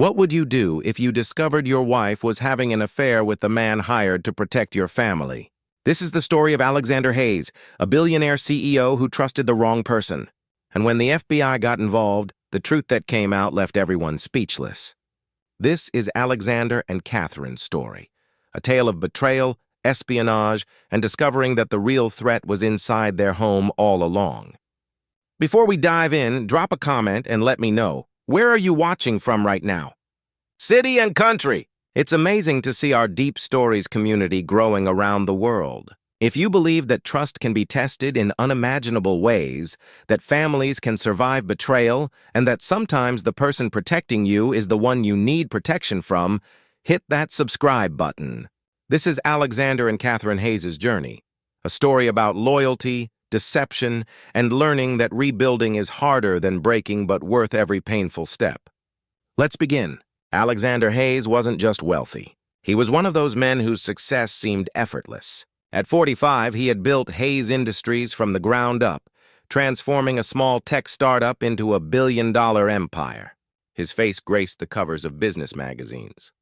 What would you do if you discovered your wife was having an affair with the man hired to protect your family? This is the story of Alexander Hayes, a billionaire CEO who trusted the wrong person. And when the FBI got involved, the truth that came out left everyone speechless. This is Alexander and Catherine's story, a tale of betrayal, espionage, and discovering that the real threat was inside their home all along. Before we dive in, drop a comment and let me know. Where are you watching from right now? City and country. It's amazing to see our Deep Stories community growing around the world. If you believe that trust can be tested in unimaginable ways, that families can survive betrayal, and that sometimes the person protecting you is the one you need protection from, hit that subscribe button. This is Alexander and Catherine Hayes' journey, a story about loyalty, deception, and learning that rebuilding is harder than breaking but worth every painful step. Let's begin. Alexander Hayes wasn't just wealthy. He was one of those men whose success seemed effortless. At 45, he had built Hayes Industries from the ground up, transforming a small tech startup into a billion-dollar empire. His face graced the covers of business magazines.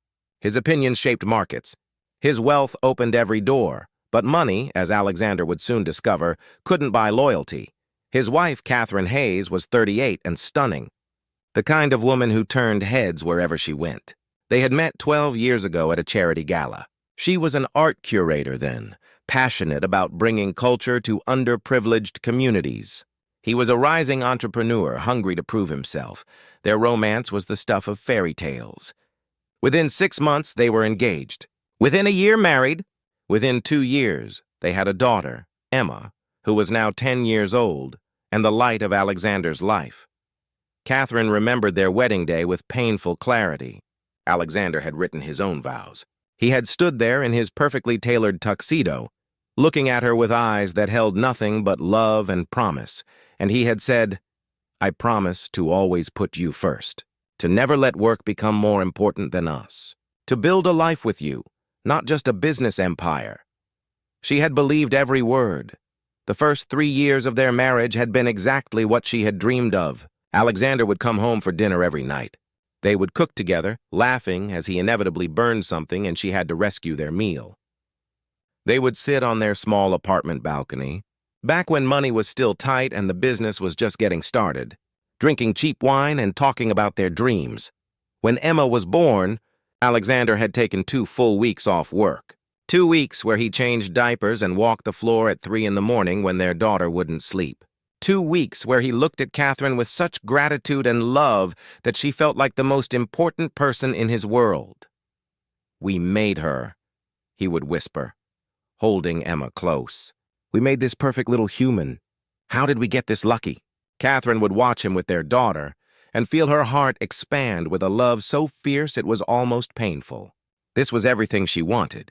His opinions shaped markets. His wealth opened every door. But money, as Alexander would soon discover, couldn't buy loyalty. His wife, Catherine Hayes, was 38 and stunning, the kind of woman who turned heads wherever she went. They had met 12 years ago at a charity gala. She was an art curator then, passionate about bringing culture to underprivileged communities. He was a rising entrepreneur, hungry to prove himself. Their romance was the stuff of fairy tales. Within 6 months, they were engaged. Within a year, married. Within 2 years, they had a daughter, Emma, who was now 10 years old, and the light of Alexander's life. Catherine remembered their wedding day with painful clarity. Alexander had written his own vows. He had stood there in his perfectly tailored tuxedo, looking at her with eyes that held nothing but love and promise, and he had said, "I promise to always put you first, to never let work become more important than us, to build a life with you, not just a business empire." She had believed every word. The first 3 years of their marriage had been exactly what she had dreamed of. Alexander would come home for dinner every night. They would cook together, laughing as he inevitably burned something and she had to rescue their meal. They would sit on their small apartment balcony, back when money was still tight and the business was just getting started, drinking cheap wine and talking about their dreams. When Emma was born, Alexander had taken 2 full weeks off work. 2 weeks where he changed diapers and walked the floor at 3 in the morning when their daughter wouldn't sleep. 2 weeks where he looked at Catherine with such gratitude and love that she felt like the most important person in his world. "We made her," he would whisper, holding Emma close. "We made this perfect little human. How did we get this lucky?" Catherine would watch him with their daughter and feel her heart expand with a love so fierce it was almost painful. This was everything she wanted.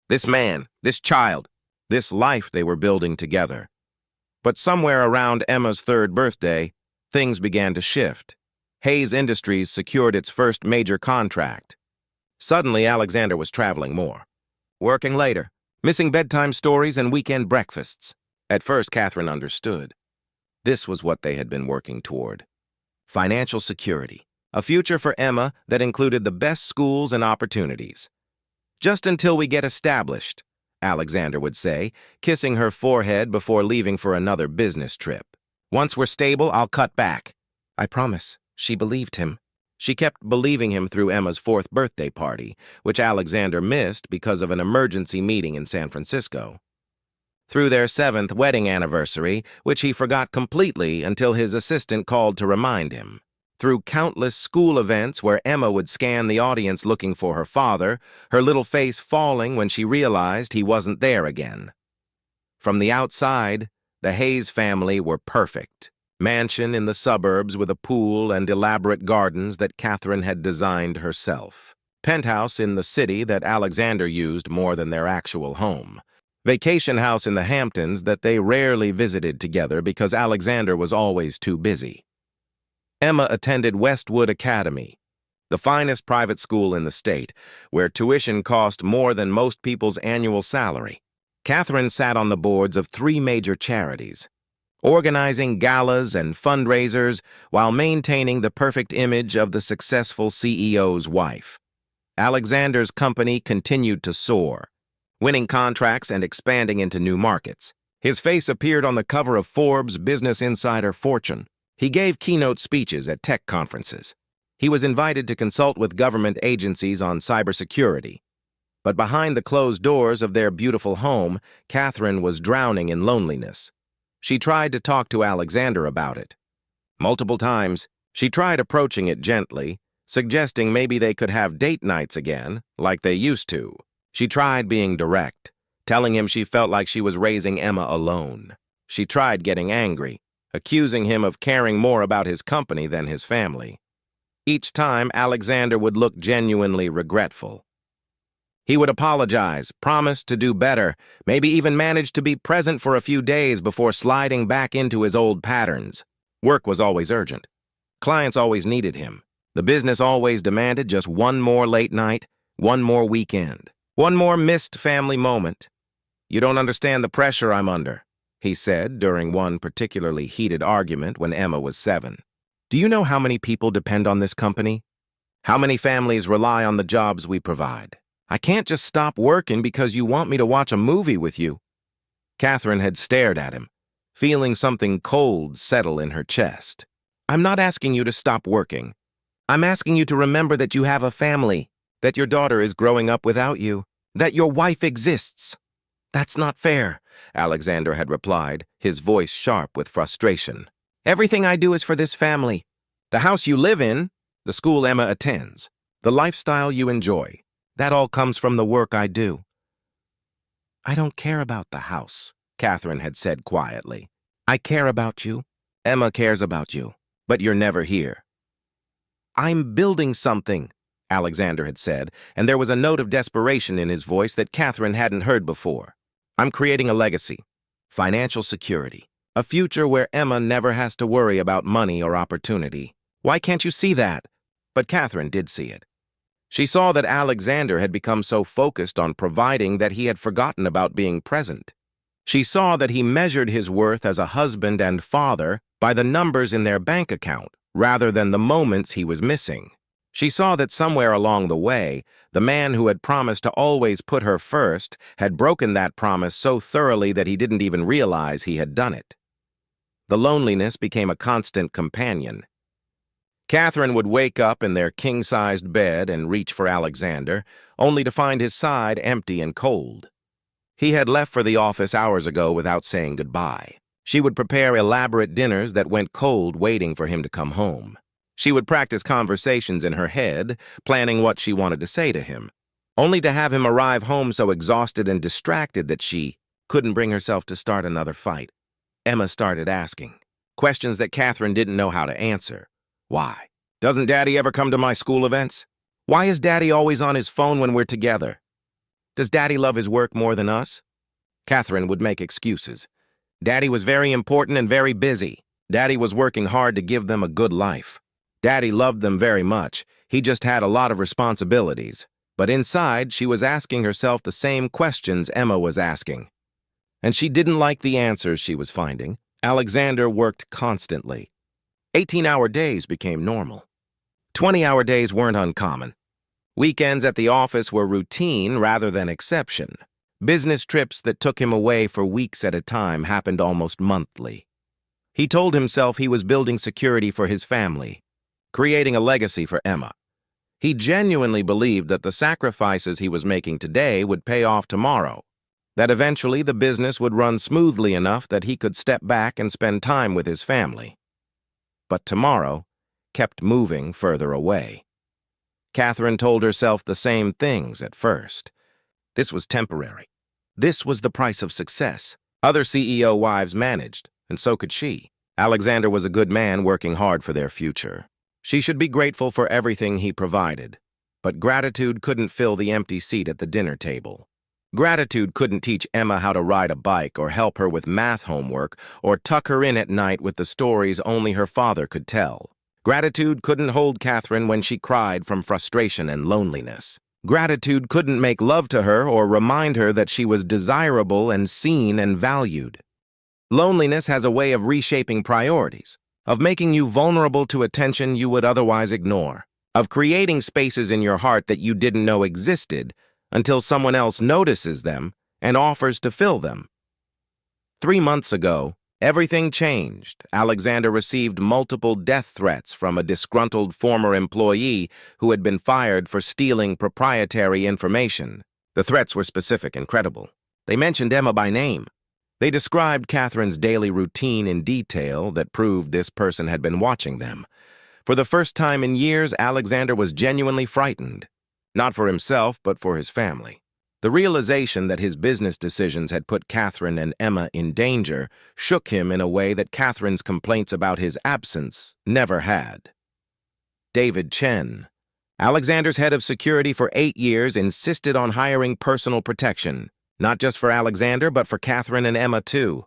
This man, this child, this life they were building together. But somewhere around Emma's 3rd birthday, things began to shift. Hayes Industries secured its first major contract. Suddenly, Alexander was traveling more, working later, missing bedtime stories and weekend breakfasts. At first, Catherine understood. This was what they had been working toward. Financial security, a future for Emma that included the best schools and opportunities. "Just until we get established," Alexander would say, kissing her forehead before leaving for another business trip. "Once we're stable, I'll cut back." I promise. She believed him. She kept believing him through Emma's 4th birthday party, which Alexander missed because of an emergency meeting in San Francisco. Through their 7th wedding anniversary, which he forgot completely until his assistant called to remind him. Through countless school events where Emma would scan the audience looking for her father, her little face falling when she realized he wasn't there again. From the outside, the Hayes family were perfect. Mansion in the suburbs with a pool and elaborate gardens that Catherine had designed herself. Penthouse in the city that Alexander used more than their actual home. Vacation house in the Hamptons that they rarely visited together because Alexander was always too busy. Emma attended Westwood Academy, the finest private school in the state, where tuition cost more than most people's annual salary. Catherine sat on the boards of 3 major charities: organizing galas and fundraisers while maintaining the perfect image of the successful CEO's wife. Alexander's company continued to soar, winning contracts and expanding into new markets. His face appeared on the cover of Forbes, Business Insider, Fortune. He gave keynote speeches at tech conferences. He was invited to consult with government agencies on cybersecurity. But behind the closed doors of their beautiful home, Catherine was drowning in loneliness. She tried to talk to Alexander about it. Multiple times, she tried approaching it gently, suggesting maybe they could have date nights again, like they used to. She tried being direct, telling him she felt like she was raising Emma alone. She tried getting angry, accusing him of caring more about his company than his family. Each time, Alexander would look genuinely regretful. He would apologize, promise to do better, maybe even manage to be present for a few days before sliding back into his old patterns. Work was always urgent. Clients always needed him. The business always demanded just one more late night, one more weekend, one more missed family moment. "You don't understand the pressure I'm under," he said during one particularly heated argument when Emma was 7. "Do you know how many people depend on this company? How many families rely on the jobs we provide? I can't just stop working because you want me to watch a movie with you." Catherine had stared at him, feeling something cold settle in her chest. "I'm not asking you to stop working. I'm asking you to remember that you have a family, that your daughter is growing up without you, that your wife exists." "That's not fair," Alexander had replied, his voice sharp with frustration. "Everything I do is for this family. The house you live in, the school Emma attends, the lifestyle you enjoy, that all comes from the work I do." "I don't care about the house," Catherine had said quietly. "I care about you. Emma cares about you, but you're never here." "I'm building something," Alexander had said, and there was a note of desperation in his voice that Catherine hadn't heard before. "I'm creating a legacy, financial security, a future where Emma never has to worry about money or opportunity. Why can't you see that?" But Catherine did see it. She saw that Alexander had become so focused on providing that he had forgotten about being present. She saw that he measured his worth as a husband and father by the numbers in their bank account, rather than the moments he was missing. She saw that somewhere along the way, the man who had promised to always put her first had broken that promise so thoroughly that he didn't even realize he had done it. The loneliness became a constant companion. Catherine would wake up in their king-sized bed and reach for Alexander, only to find his side empty and cold. He had left for the office hours ago without saying goodbye. She would prepare elaborate dinners that went cold waiting for him to come home. She would practice conversations in her head, planning what she wanted to say to him, only to have him arrive home so exhausted and distracted that she couldn't bring herself to start another fight. Emma started asking questions that Catherine didn't know how to answer. Why? Doesn't Daddy ever come to my school events? Why is Daddy always on his phone when we're together? Does Daddy love his work more than us? Catherine would make excuses. Daddy was very important and very busy. Daddy was working hard to give them a good life. Daddy loved them very much. He just had a lot of responsibilities. But inside, she was asking herself the same questions Emma was asking. And she didn't like the answers she was finding. Alexander worked constantly. 18-hour days became normal. 20-hour days weren't uncommon. Weekends at the office were routine rather than exception. Business trips that took him away for weeks at a time happened almost monthly. He told himself he was building security for his family, creating a legacy for Emma. He genuinely believed that the sacrifices he was making today would pay off tomorrow, that eventually the business would run smoothly enough that he could step back and spend time with his family. But tomorrow kept moving further away. Catherine told herself the same things at first. This was temporary. This was the price of success. Other CEO wives managed, and so could she. Alexander was a good man working hard for their future. She should be grateful for everything he provided. But gratitude couldn't fill the empty seat at the dinner table. Gratitude couldn't teach Emma how to ride a bike or help her with math homework or tuck her in at night with the stories only her father could tell. Gratitude couldn't hold Catherine when she cried from frustration and loneliness. Gratitude couldn't make love to her or remind her that she was desirable and seen and valued. Loneliness has a way of reshaping priorities, of making you vulnerable to attention you would otherwise ignore, of creating spaces in your heart that you didn't know existed until someone else notices them and offers to fill them. 3 months ago, everything changed. Alexander received multiple death threats from a disgruntled former employee who had been fired for stealing proprietary information. The threats were specific and credible. They mentioned Emma by name. They described Catherine's daily routine in detail that proved this person had been watching them. For the first time in years, Alexander was genuinely frightened, not for himself, but for his family. The realization that his business decisions had put Catherine and Emma in danger shook him in a way that Catherine's complaints about his absence never had. David Chen, Alexander's head of security for 8 years, insisted on hiring personal protection, not just for Alexander, but for Catherine and Emma too.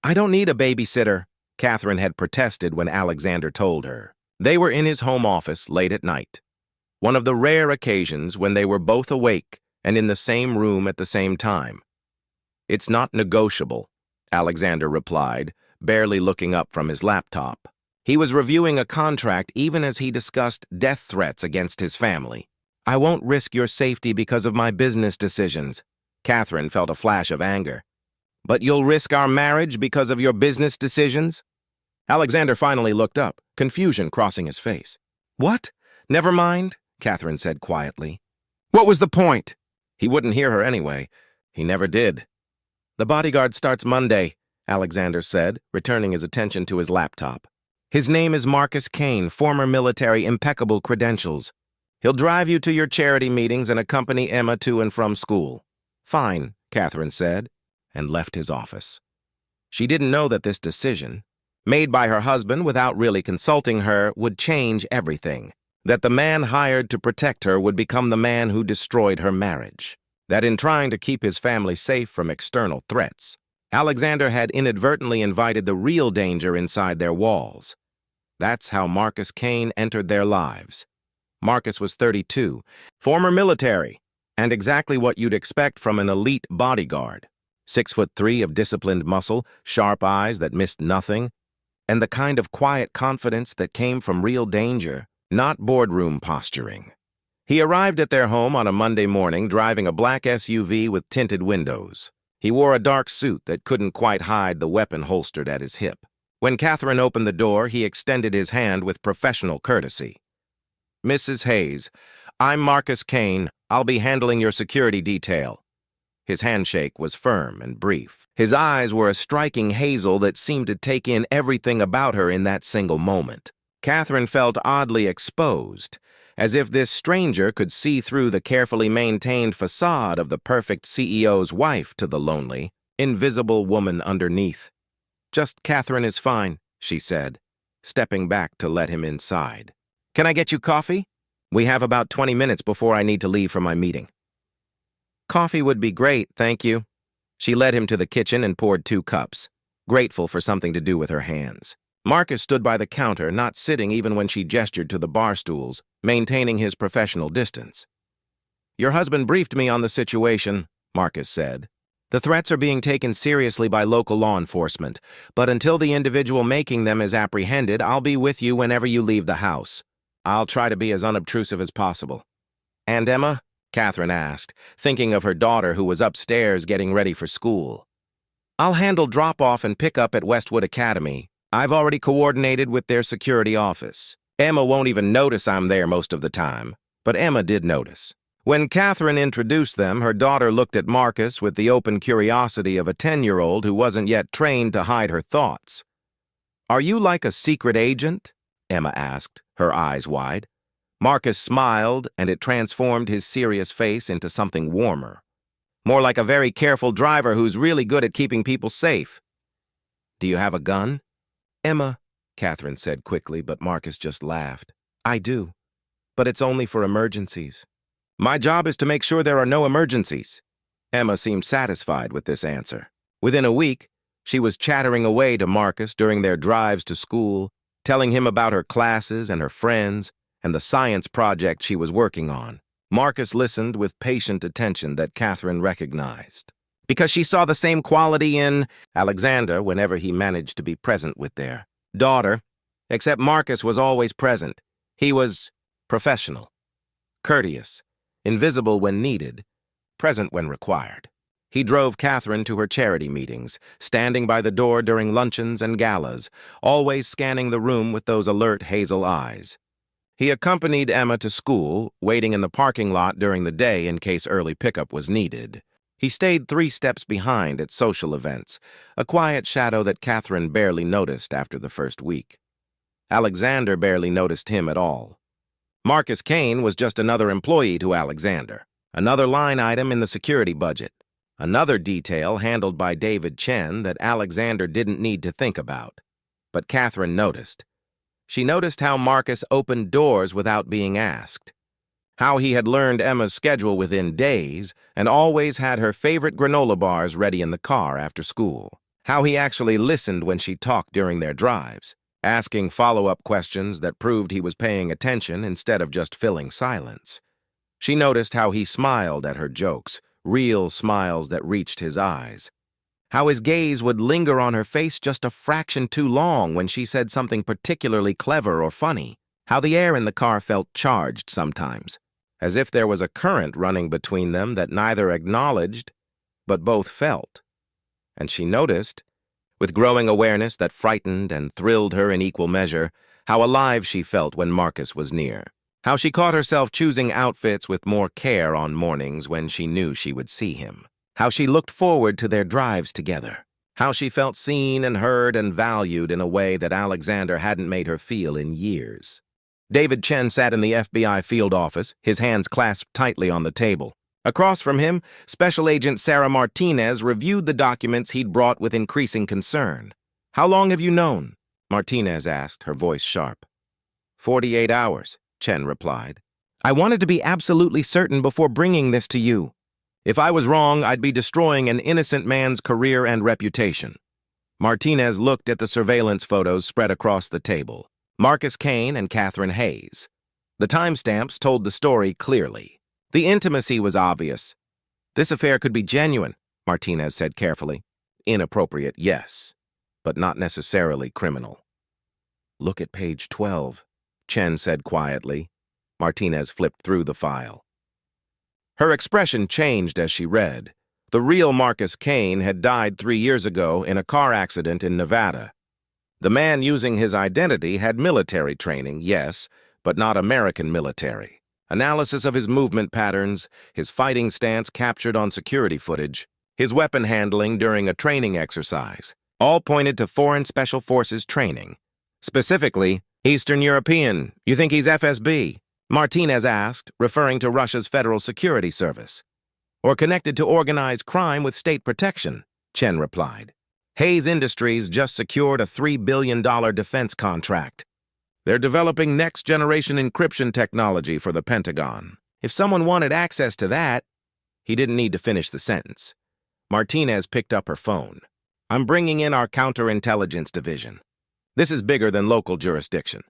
"I don't need a babysitter," Catherine had protested when Alexander told her. They were in his home office late at night, one of the rare occasions when they were both awake and in the same room at the same time. "It's not negotiable," Alexander replied, barely looking up from his laptop. He was reviewing a contract even as he discussed death threats against his family. "I won't risk your safety because of my business decisions." Catherine felt a flash of anger. "But you'll risk our marriage because of your business decisions?" Alexander finally looked up, confusion crossing his face. "What? Never mind," Catherine said quietly. "What was the point?" He wouldn't hear her anyway. He never did. "The Bodyguard starts Monday," Alexander said, returning his attention to his laptop. "His name is Marcus Kane, former military, impeccable credentials. He'll drive you to your charity meetings and accompany Emma to and from school." "Fine," Catherine said, and left his office. She didn't know that this decision, made by her husband without really consulting her, would change everything. That the man hired to protect her would become the man who destroyed her marriage. That in trying to keep his family safe from external threats, Alexander had inadvertently invited the real danger inside their walls. That's how Marcus Kane entered their lives. Marcus was 32, former military, and exactly what you'd expect from an elite bodyguard. 6'3" of disciplined muscle, sharp eyes that missed nothing, and the kind of quiet confidence that came from real danger, not boardroom posturing. He arrived at their home on a Monday morning driving a black SUV with tinted windows. He wore a dark suit that couldn't quite hide the weapon holstered at his hip. When Catherine opened the door, he extended his hand with professional courtesy. "Mrs. Hayes, I'm Marcus Kane. I'll be handling your security detail." His handshake was firm and brief. His eyes were a striking hazel that seemed to take in everything about her in that single moment. Catherine felt oddly exposed, as if this stranger could see through the carefully maintained facade of the perfect CEO's wife to the lonely, invisible woman underneath. "Just Catherine is fine," she said, stepping back to let him inside. "Can I get you coffee? We have about 20 minutes before I need to leave for my meeting." "Coffee would be great, thank you." She led him to the kitchen and poured 2 cups, grateful for something to do with her hands. Marcus stood by the counter, not sitting even when she gestured to the bar stools, maintaining his professional distance. "Your husband briefed me on the situation," Marcus said. "The threats are being taken seriously by local law enforcement, but until the individual making them is apprehended, I'll be with you whenever you leave the house. I'll try to be as unobtrusive as possible." "And Emma?" Catherine asked, thinking of her daughter who was upstairs getting ready for school. "I'll handle drop-off and pick-up at Westwood Academy. I've already coordinated with their security office. Emma won't even notice I'm there most of the time." But Emma did notice. When Catherine introduced them, her daughter looked at Marcus with the open curiosity of a 10-year-old who wasn't yet trained to hide her thoughts. "Are you like a secret agent?" Emma asked, her eyes wide. Marcus smiled, and it transformed his serious face into something warmer. "More like a very careful driver who's really good at keeping people safe." "Do you have a gun?" "Emma," Catherine said quickly, but Marcus just laughed. "I do, but it's only for emergencies." "My job is to make sure there are no emergencies." Emma seemed satisfied with this answer. Within a week, she was chattering away to Marcus during their drives to school, telling him about her classes and her friends, and the science project she was working on. Marcus listened with patient attention that Catherine recognized. Because she saw the same quality in Alexander whenever he managed to be present with their daughter. Except Marcus was always present. He was professional, courteous, invisible when needed, present when required. He drove Catherine to her charity meetings, standing by the door during luncheons and galas, always scanning the room with those alert hazel eyes. He accompanied Emma to school, waiting in the parking lot during the day in case early pickup was needed. He stayed 3 steps behind at social events, a quiet shadow that Catherine barely noticed after the first week. Alexander barely noticed him at all. Marcus Kane was just another employee to Alexander, another line item in the security budget, another detail handled by David Chen that Alexander didn't need to think about. But Catherine noticed. She noticed how Marcus opened doors without being asked, how he had learned Emma's schedule within days and always had her favorite granola bars ready in the car after school, how he actually listened when she talked during their drives, asking follow-up questions that proved he was paying attention instead of just filling silence. She noticed how he smiled at her jokes, real smiles that reached his eyes, how his gaze would linger on her face just a fraction too long when she said something particularly clever or funny, how the air in the car felt charged sometimes, as if there was a current running between them that neither acknowledged but both felt. And she noticed, with growing awareness that frightened and thrilled her in equal measure, how alive she felt when Marcus was near, how she caught herself choosing outfits with more care on mornings when she knew she would see him, how she looked forward to their drives together, how she felt seen and heard and valued in a way that Alexander hadn't made her feel in years. David Chen sat in the FBI field office, his hands clasped tightly on the table. Across from him, Special Agent Sarah Martinez reviewed the documents he'd brought with increasing concern. "How long have you known?" Martinez asked, her voice sharp. 48 hours, Chen replied. "I wanted to be absolutely certain before bringing this to you. If I was wrong, I'd be destroying an innocent man's career and reputation." Martinez looked at the surveillance photos spread across the table. Marcus Kane and Catherine Hayes. The timestamps told the story clearly. The intimacy was obvious. "This affair could be genuine," Martinez said carefully. "Inappropriate, yes, but not necessarily criminal." "Look at page 12, Chen said quietly. Martinez flipped through the file. Her expression changed as she read. The real Marcus Kane had died 3 years ago in a car accident in Nevada. The man using his identity had military training, yes, but not American military. Analysis of his movement patterns, his fighting stance captured on security footage, his weapon handling during a training exercise, all pointed to foreign special forces training. Specifically, Eastern European. You think he's FSB? Martinez asked, referring to Russia's Federal Security Service. Or connected to organized crime with state protection, Chen replied. Hayes Industries just secured a $3 billion defense contract. They're developing next-generation encryption technology for the Pentagon. If someone wanted access to that, he didn't need to finish the sentence. Martinez picked up her phone. I'm bringing in our counterintelligence division. This is bigger than local jurisdiction.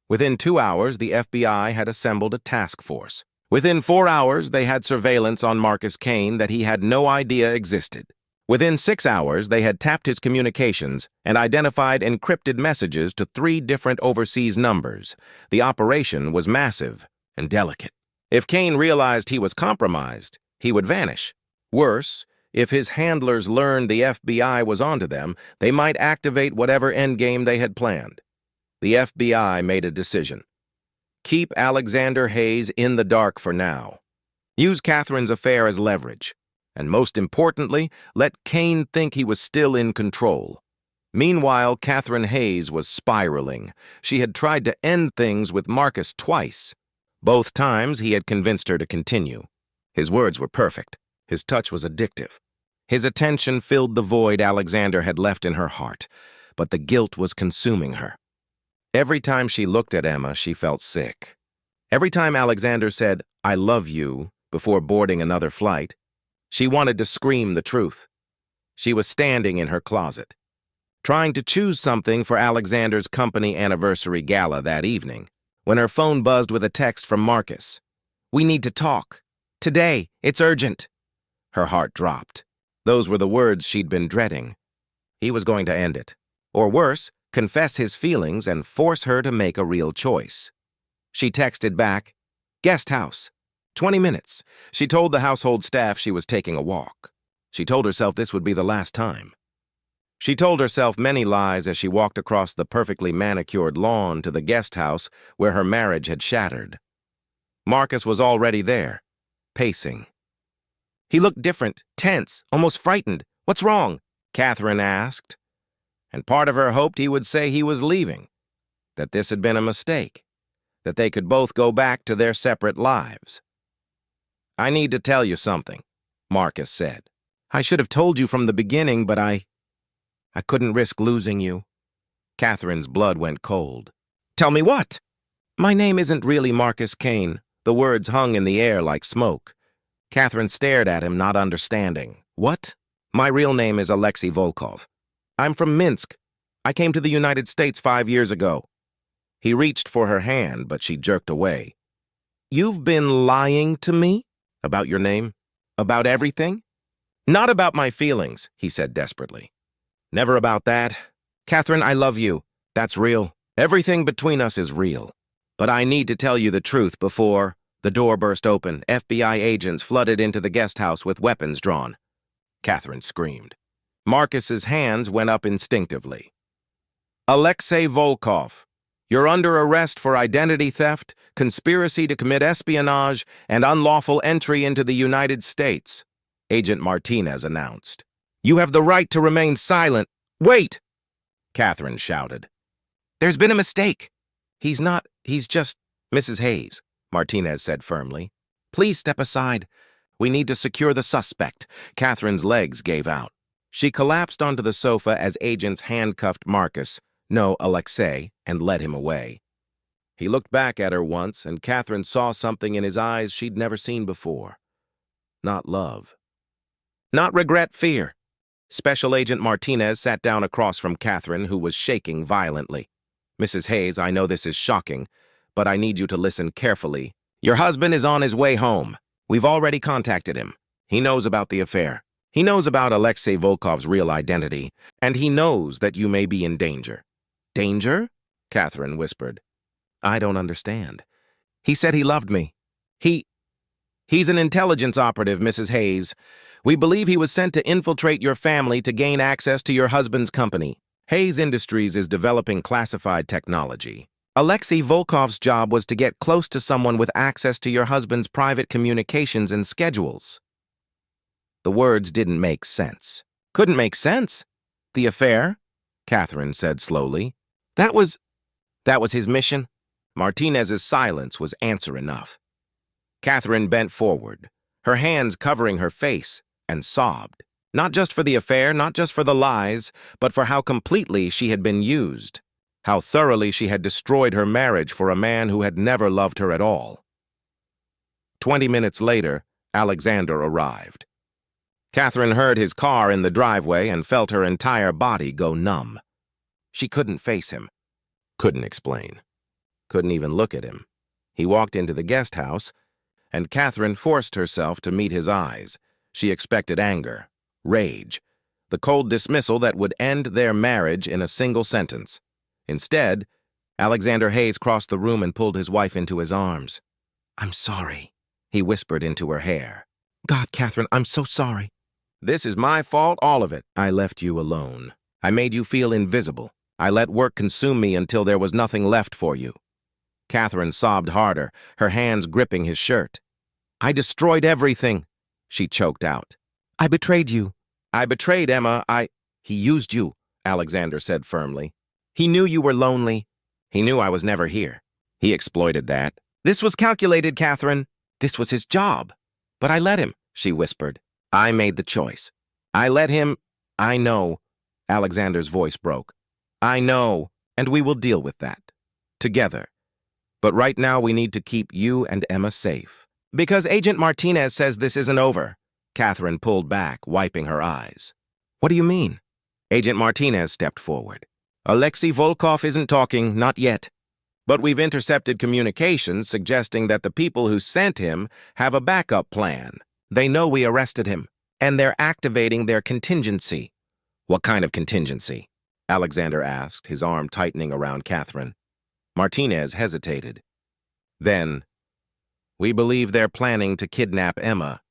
Within 2 hours, the FBI had assembled a task force. Within 4 hours, they had surveillance on Marcus Kane that he had no idea existed. Within 6 hours, they had tapped his communications and identified encrypted messages to 3 different overseas numbers. The operation was massive and delicate. If Kane realized he was compromised, he would vanish. Worse, if his handlers learned the FBI was onto them, they might activate whatever endgame they had planned. The FBI made a decision. Keep Alexander Hayes in the dark for now. Use Catherine's affair as leverage. And most importantly, let Kane think he was still in control. Meanwhile, Catherine Hayes was spiraling. She had tried to end things with Marcus twice. Both times, he had convinced her to continue. His words were perfect. His touch was addictive. His attention filled the void Alexander had left in her heart, but the guilt was consuming her. Every time she looked at Emma, she felt sick. Every time Alexander said, "I love you," before boarding another flight, she wanted to scream the truth. She was standing in her closet, trying to choose something for Alexander's company anniversary gala that evening, when her phone buzzed with a text from Marcus. "We need to talk. Today. It's urgent." Her heart dropped. Those were the words she'd been dreading. He was going to end it. Or worse, confess his feelings and force her to make a real choice. She texted back, "Guest house. 20 minutes. She told the household staff she was taking a walk. She told herself this would be the last time. She told herself many lies as she walked across the perfectly manicured lawn to the guest house where her marriage had shattered. Marcus was already there, pacing. He looked different, tense, almost frightened. "What's wrong?" Catherine asked. And part of her hoped he would say he was leaving, that this had been a mistake, that they could both go back to their separate lives. "I need to tell you something," Marcus said. "I should have told you from the beginning, but I couldn't risk losing you." Catherine's blood went cold. "Tell me what?" "My name isn't really Marcus Kane." The words hung in the air like smoke. Catherine stared at him, not understanding. "What?" "My real name is Alexei Volkov. I'm from Minsk. I came to the United States 5 years ago." He reached for her hand, but she jerked away. "You've been lying to me? About your name? About everything?" "Not about my feelings," he said desperately. "Never about that. Catherine, I love you. That's real. Everything between us is real. But I need to tell you the truth before—" The door burst open. FBI agents flooded into the guest house with weapons drawn. Catherine screamed. Marcus's hands went up instinctively. "Alexei Volkov, you're under arrest for identity theft, conspiracy to commit espionage, and unlawful entry into the United States," Agent Martinez announced. "You have the right to remain silent." "Wait!" Catherine shouted. "There's been a mistake. He's just Mrs. Hayes," Martinez said firmly. "Please step aside. We need to secure the suspect." Catherine's legs gave out. She collapsed onto the sofa as agents handcuffed Marcus, no, Alexei, and led him away. He looked back at her once, and Catherine saw something in his eyes she'd never seen before. Not love. Not regret, fear. Special Agent Martinez sat down across from Catherine, who was shaking violently. "Mrs. Hayes, I know this is shocking, but I need you to listen carefully. Your husband is on his way home. We've already contacted him. He knows about the affair. He knows about Alexei Volkov's real identity, and he knows that you may be in danger." "Danger?" Catherine whispered. "I don't understand." "He said he loved me. He's an intelligence operative, Mrs. Hayes. We believe he was sent to infiltrate your family to gain access to your husband's company. Hayes Industries is developing classified technology. Alexei Volkov's job was to get close to someone with access to your husband's private communications and schedules." The words didn't make sense. "Couldn't make sense? The affair?" Catherine said slowly. That was his mission?" Martinez's silence was answer enough. Catherine bent forward, her hands covering her face, and sobbed. Not just for the affair, not just for the lies, but for how completely she had been used. How thoroughly she had destroyed her marriage for a man who had never loved her at all. 20 minutes later, Alexander arrived. Catherine heard his car in the driveway and felt her entire body go numb. She couldn't face him. Couldn't explain. Couldn't even look at him. He walked into the guest house, and Catherine forced herself to meet his eyes. She expected anger, rage, the cold dismissal that would end their marriage in a single sentence. Instead, Alexander Hayes crossed the room and pulled his wife into his arms. "I'm sorry," he whispered into her hair. "God, Catherine, I'm so sorry. This is my fault, all of it. I left you alone. I made you feel invisible. I let work consume me until there was nothing left for you." Catherine sobbed harder, her hands gripping his shirt. "I destroyed everything," she choked out. "I betrayed you. I betrayed Emma. He used you," Alexander said firmly. "He knew you were lonely. He knew I was never here. He exploited that. This was calculated, Catherine. This was his job. But I let him," she whispered. "I made the choice. I let him—" "I know," Alexander's voice broke. "I know, and we will deal with that. Together. But right now we need to keep you and Emma safe." "Because Agent Martinez says this isn't over." Catherine pulled back, wiping her eyes. "What do you mean?" Agent Martinez stepped forward. "Alexei Volkov isn't talking, not yet. But we've intercepted communications suggesting that the people who sent him have a backup plan. They know we arrested him. And they're activating their contingency. What kind of contingency? Alexander asked, his arm tightening around Catherine. Martinez hesitated. Then, we believe they're planning to kidnap Emma.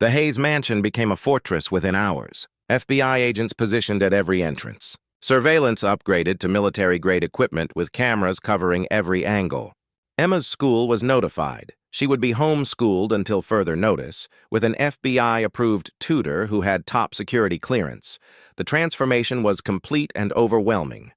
The Hayes mansion became a fortress within hours. FBI agents positioned at every entrance. Surveillance upgraded to military-grade equipment with cameras covering every angle. Emma's school was notified. She would be homeschooled until further notice, with an FBI-approved tutor who had top security clearance. The transformation was complete and overwhelming.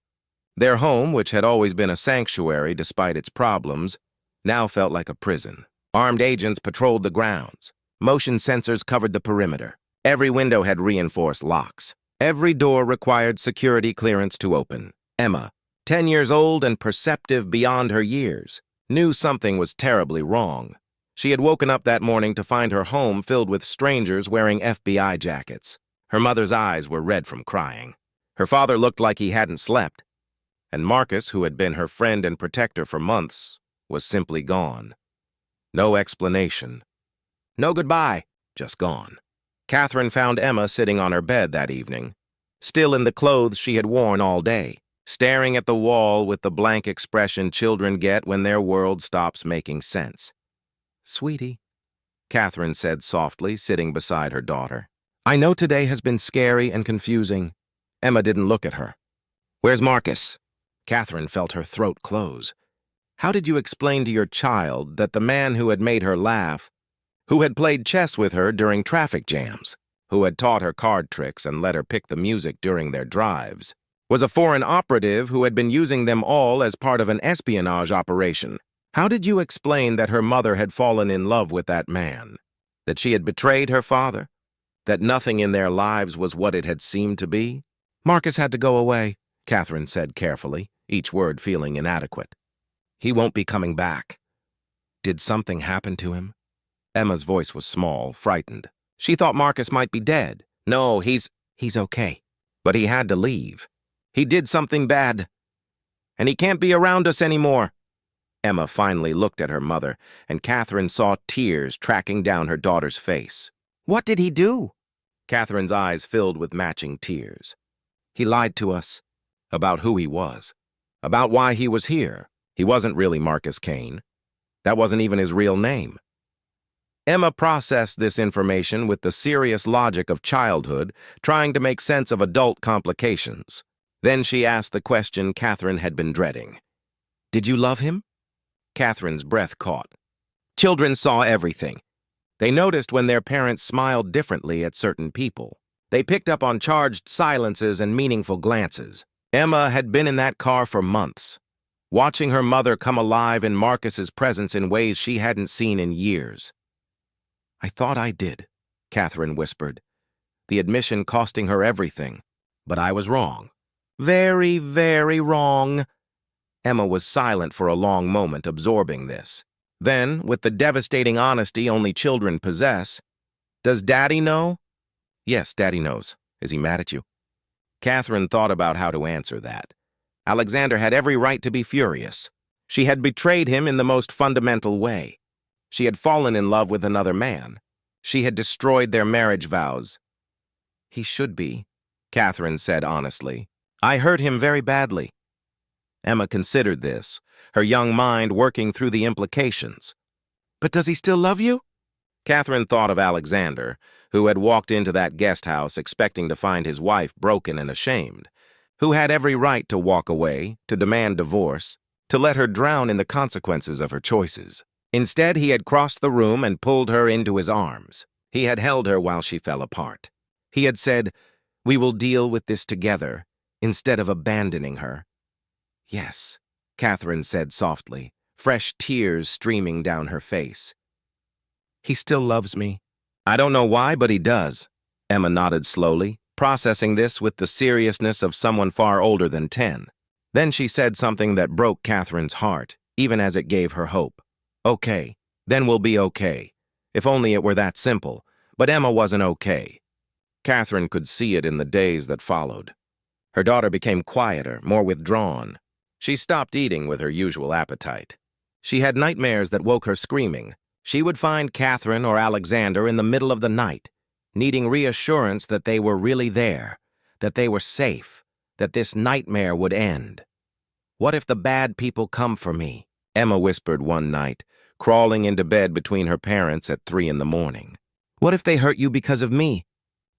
Their home, which had always been a sanctuary despite its problems, now felt like a prison. Armed agents patrolled the grounds. Motion sensors covered the perimeter. Every window had reinforced locks. Every door required security clearance to open. Emma, 10 years old and perceptive beyond her years, knew something was terribly wrong. She had woken up that morning to find her home filled with strangers wearing FBI jackets. Her mother's eyes were red from crying. Her father looked like he hadn't slept. And Marcus, who had been her friend and protector for months, was simply gone. No explanation. No goodbye, just gone. Catherine found Emma sitting on her bed that evening, still in the clothes she had worn all day, staring at the wall with the blank expression children get when their world stops making sense. "Sweetie," Catherine said softly, sitting beside her daughter. "I know today has been scary and confusing." Emma didn't look at her. "Where's Marcus?" Catherine felt her throat close. How did you explain to your child that the man who had made her laugh, who had played chess with her during traffic jams, who had taught her card tricks and let her pick the music during their drives, was a foreign operative who had been using them all as part of an espionage operation? How did you explain that her mother had fallen in love with that man? That she had betrayed her father? That nothing in their lives was what it had seemed to be? "Marcus had to go away," Catherine said carefully, each word feeling inadequate. "He won't be coming back." "Did something happen to him?" Emma's voice was small, frightened. She thought Marcus might be dead. "No, he's okay. But he had to leave. He did something bad. And he can't be around us anymore." Emma finally looked at her mother, and Catherine saw tears tracking down her daughter's face. "What did he do?" Catherine's eyes filled with matching tears. "He lied to us. About who he was. About why he was here. He wasn't really Marcus Kane. That wasn't even his real name." Emma processed this information with the serious logic of childhood, trying to make sense of adult complications. Then she asked the question Catherine had been dreading. "Did you love him?" Catherine's breath caught. Children saw everything. They noticed when their parents smiled differently at certain people. They picked up on charged silences and meaningful glances. Emma had been in that car for months, watching her mother come alive in Marcus's presence in ways she hadn't seen in years. "I thought I did," Catherine whispered, the admission costing her everything. "But I was wrong. Very, very wrong." Emma was silent for a long moment, absorbing this. Then, with the devastating honesty only children possess, "Does Daddy know?" "Yes, Daddy knows. Is he mad at you?" Catherine thought about how to answer that. Alexander had every right to be furious. She had betrayed him in the most fundamental way. She had fallen in love with another man. She had destroyed their marriage vows. "He should be," Catherine said honestly. "I hurt him very badly." Emma considered this, her young mind working through the implications. "But does he still love you?" Catherine thought of Alexander, who had walked into that guest house expecting to find his wife broken and ashamed, who had every right to walk away, to demand divorce, to let her drown in the consequences of her choices. Instead, he had crossed the room and pulled her into his arms. He had held her while she fell apart. He had said, "We will deal with this together," instead of abandoning her. "Yes," Catherine said softly, fresh tears streaming down her face. "He still loves me." "I don't know why, but he does." Emma nodded slowly, processing this with the seriousness of someone far older than 10. Then she said something that broke Catherine's heart, even as it gave her hope. "Okay, then we'll be okay. If only it were that simple. But Emma wasn't okay." Catherine could see it in the days that followed. Her daughter became quieter, more withdrawn. She stopped eating with her usual appetite. She had nightmares that woke her screaming. She would find Catherine or Alexander in the middle of the night, needing reassurance that they were really there, that they were safe, that this nightmare would end. "What if the bad people come for me?" Emma whispered one night, crawling into bed between her parents at 3 in the morning. "What if they hurt you because of me?"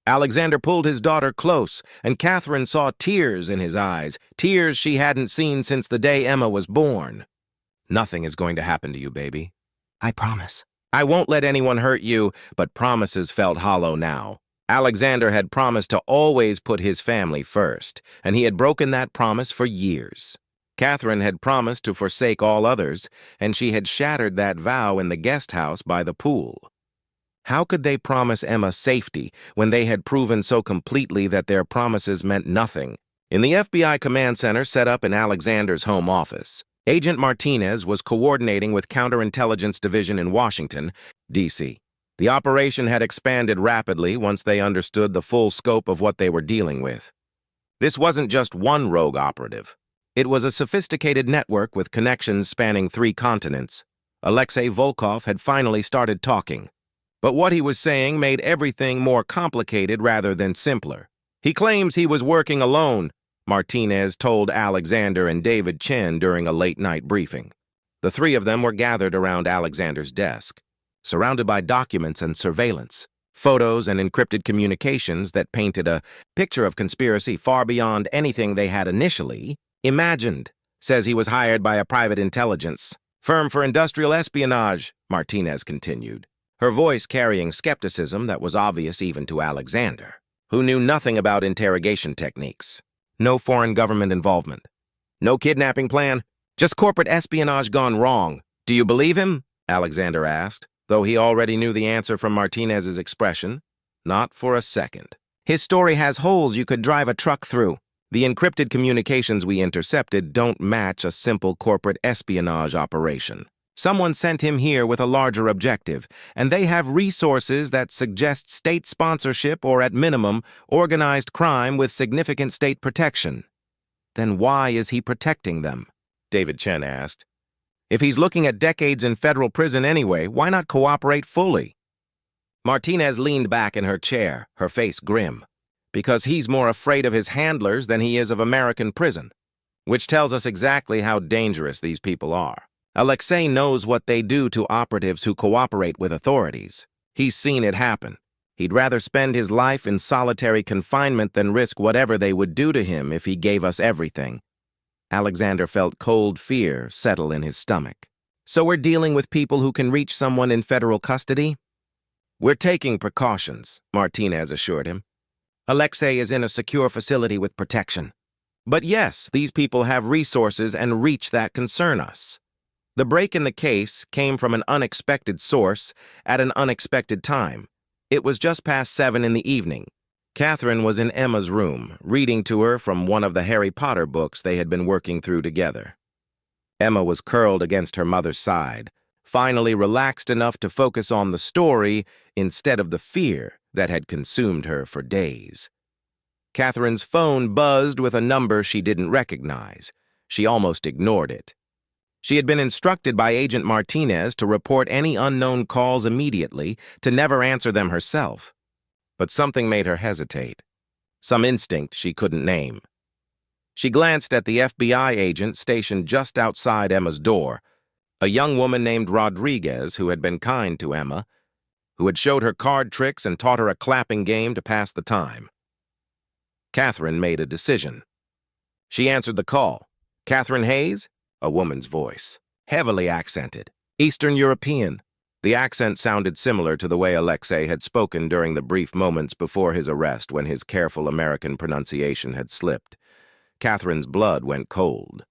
Alexander pulled his daughter close, and Catherine saw tears in his eyes, tears she hadn't seen since the day Emma was born. "Nothing is going to happen to you, baby. I promise. I won't let anyone hurt you," but promises felt hollow now. Alexander had promised to always put his family first, and he had broken that promise for years. Catherine had promised to forsake all others, and she had shattered that vow in the guest house by the pool. How could they promise Emma safety when they had proven so completely that their promises meant nothing? In the FBI command center set up in Alexander's home office, Agent Martinez was coordinating with Counterintelligence Division in Washington, D.C. The operation had expanded rapidly once they understood the full scope of what they were dealing with. This wasn't just one rogue operative. It was a sophisticated network with connections spanning 3 continents. Alexei Volkov had finally started talking. But what he was saying made everything more complicated rather than simpler. "He claims he was working alone," Martinez told Alexander and David Chen during a late-night briefing. The 3 of them were gathered around Alexander's desk, surrounded by documents and surveillance, photos and encrypted communications that painted a picture of conspiracy far beyond anything they had initially imagined. "Says he was hired by a private intelligence firm for industrial espionage," Martinez continued, her voice carrying skepticism that was obvious even to Alexander, who knew nothing about interrogation techniques. "No foreign government involvement. No kidnapping plan. Just corporate espionage gone wrong. Do you believe him?" Alexander asked, though he already knew the answer from Martinez's expression. Not for a second. "His story has holes you could drive a truck through. The encrypted communications we intercepted don't match a simple corporate espionage operation. Someone sent him here with a larger objective, and they have resources that suggest state sponsorship or, at minimum, organized crime with significant state protection." "Then why is he protecting them?" David Chen asked. "If he's looking at decades in federal prison anyway, why not cooperate fully?" Martinez leaned back in her chair, her face grim. "Because he's more afraid of his handlers than he is of American prison. Which tells us exactly how dangerous these people are. Alexei knows what they do to operatives who cooperate with authorities. He's seen it happen. He'd rather spend his life in solitary confinement than risk whatever they would do to him if he gave us everything." Alexander felt cold fear settle in his stomach. "So we're dealing with people who can reach someone in federal custody?" "We're taking precautions," Martinez assured him. "Alexei is in a secure facility with protection. But yes, these people have resources and reach that concern us." The break in the case came from an unexpected source at an unexpected time. It was just past 7 in the evening. Catherine was in Emma's room, reading to her from one of the Harry Potter books they had been working through together. Emma was curled against her mother's side, finally relaxed enough to focus on the story instead of the fear that had consumed her for days. Catherine's phone buzzed with a number she didn't recognize. She almost ignored it. She had been instructed by Agent Martinez to report any unknown calls immediately, to never answer them herself. But something made her hesitate. Some instinct she couldn't name. She glanced at the FBI agent stationed just outside Emma's door, a young woman named Rodriguez who had been kind to Emma, who had showed her card tricks and taught her a clapping game to pass the time. Catherine made a decision. She answered the call. "Catherine Hayes?" A woman's voice, heavily accented, Eastern European. The accent sounded similar to the way Alexei had spoken during the brief moments before his arrest when his careful American pronunciation had slipped. Catherine's blood went cold.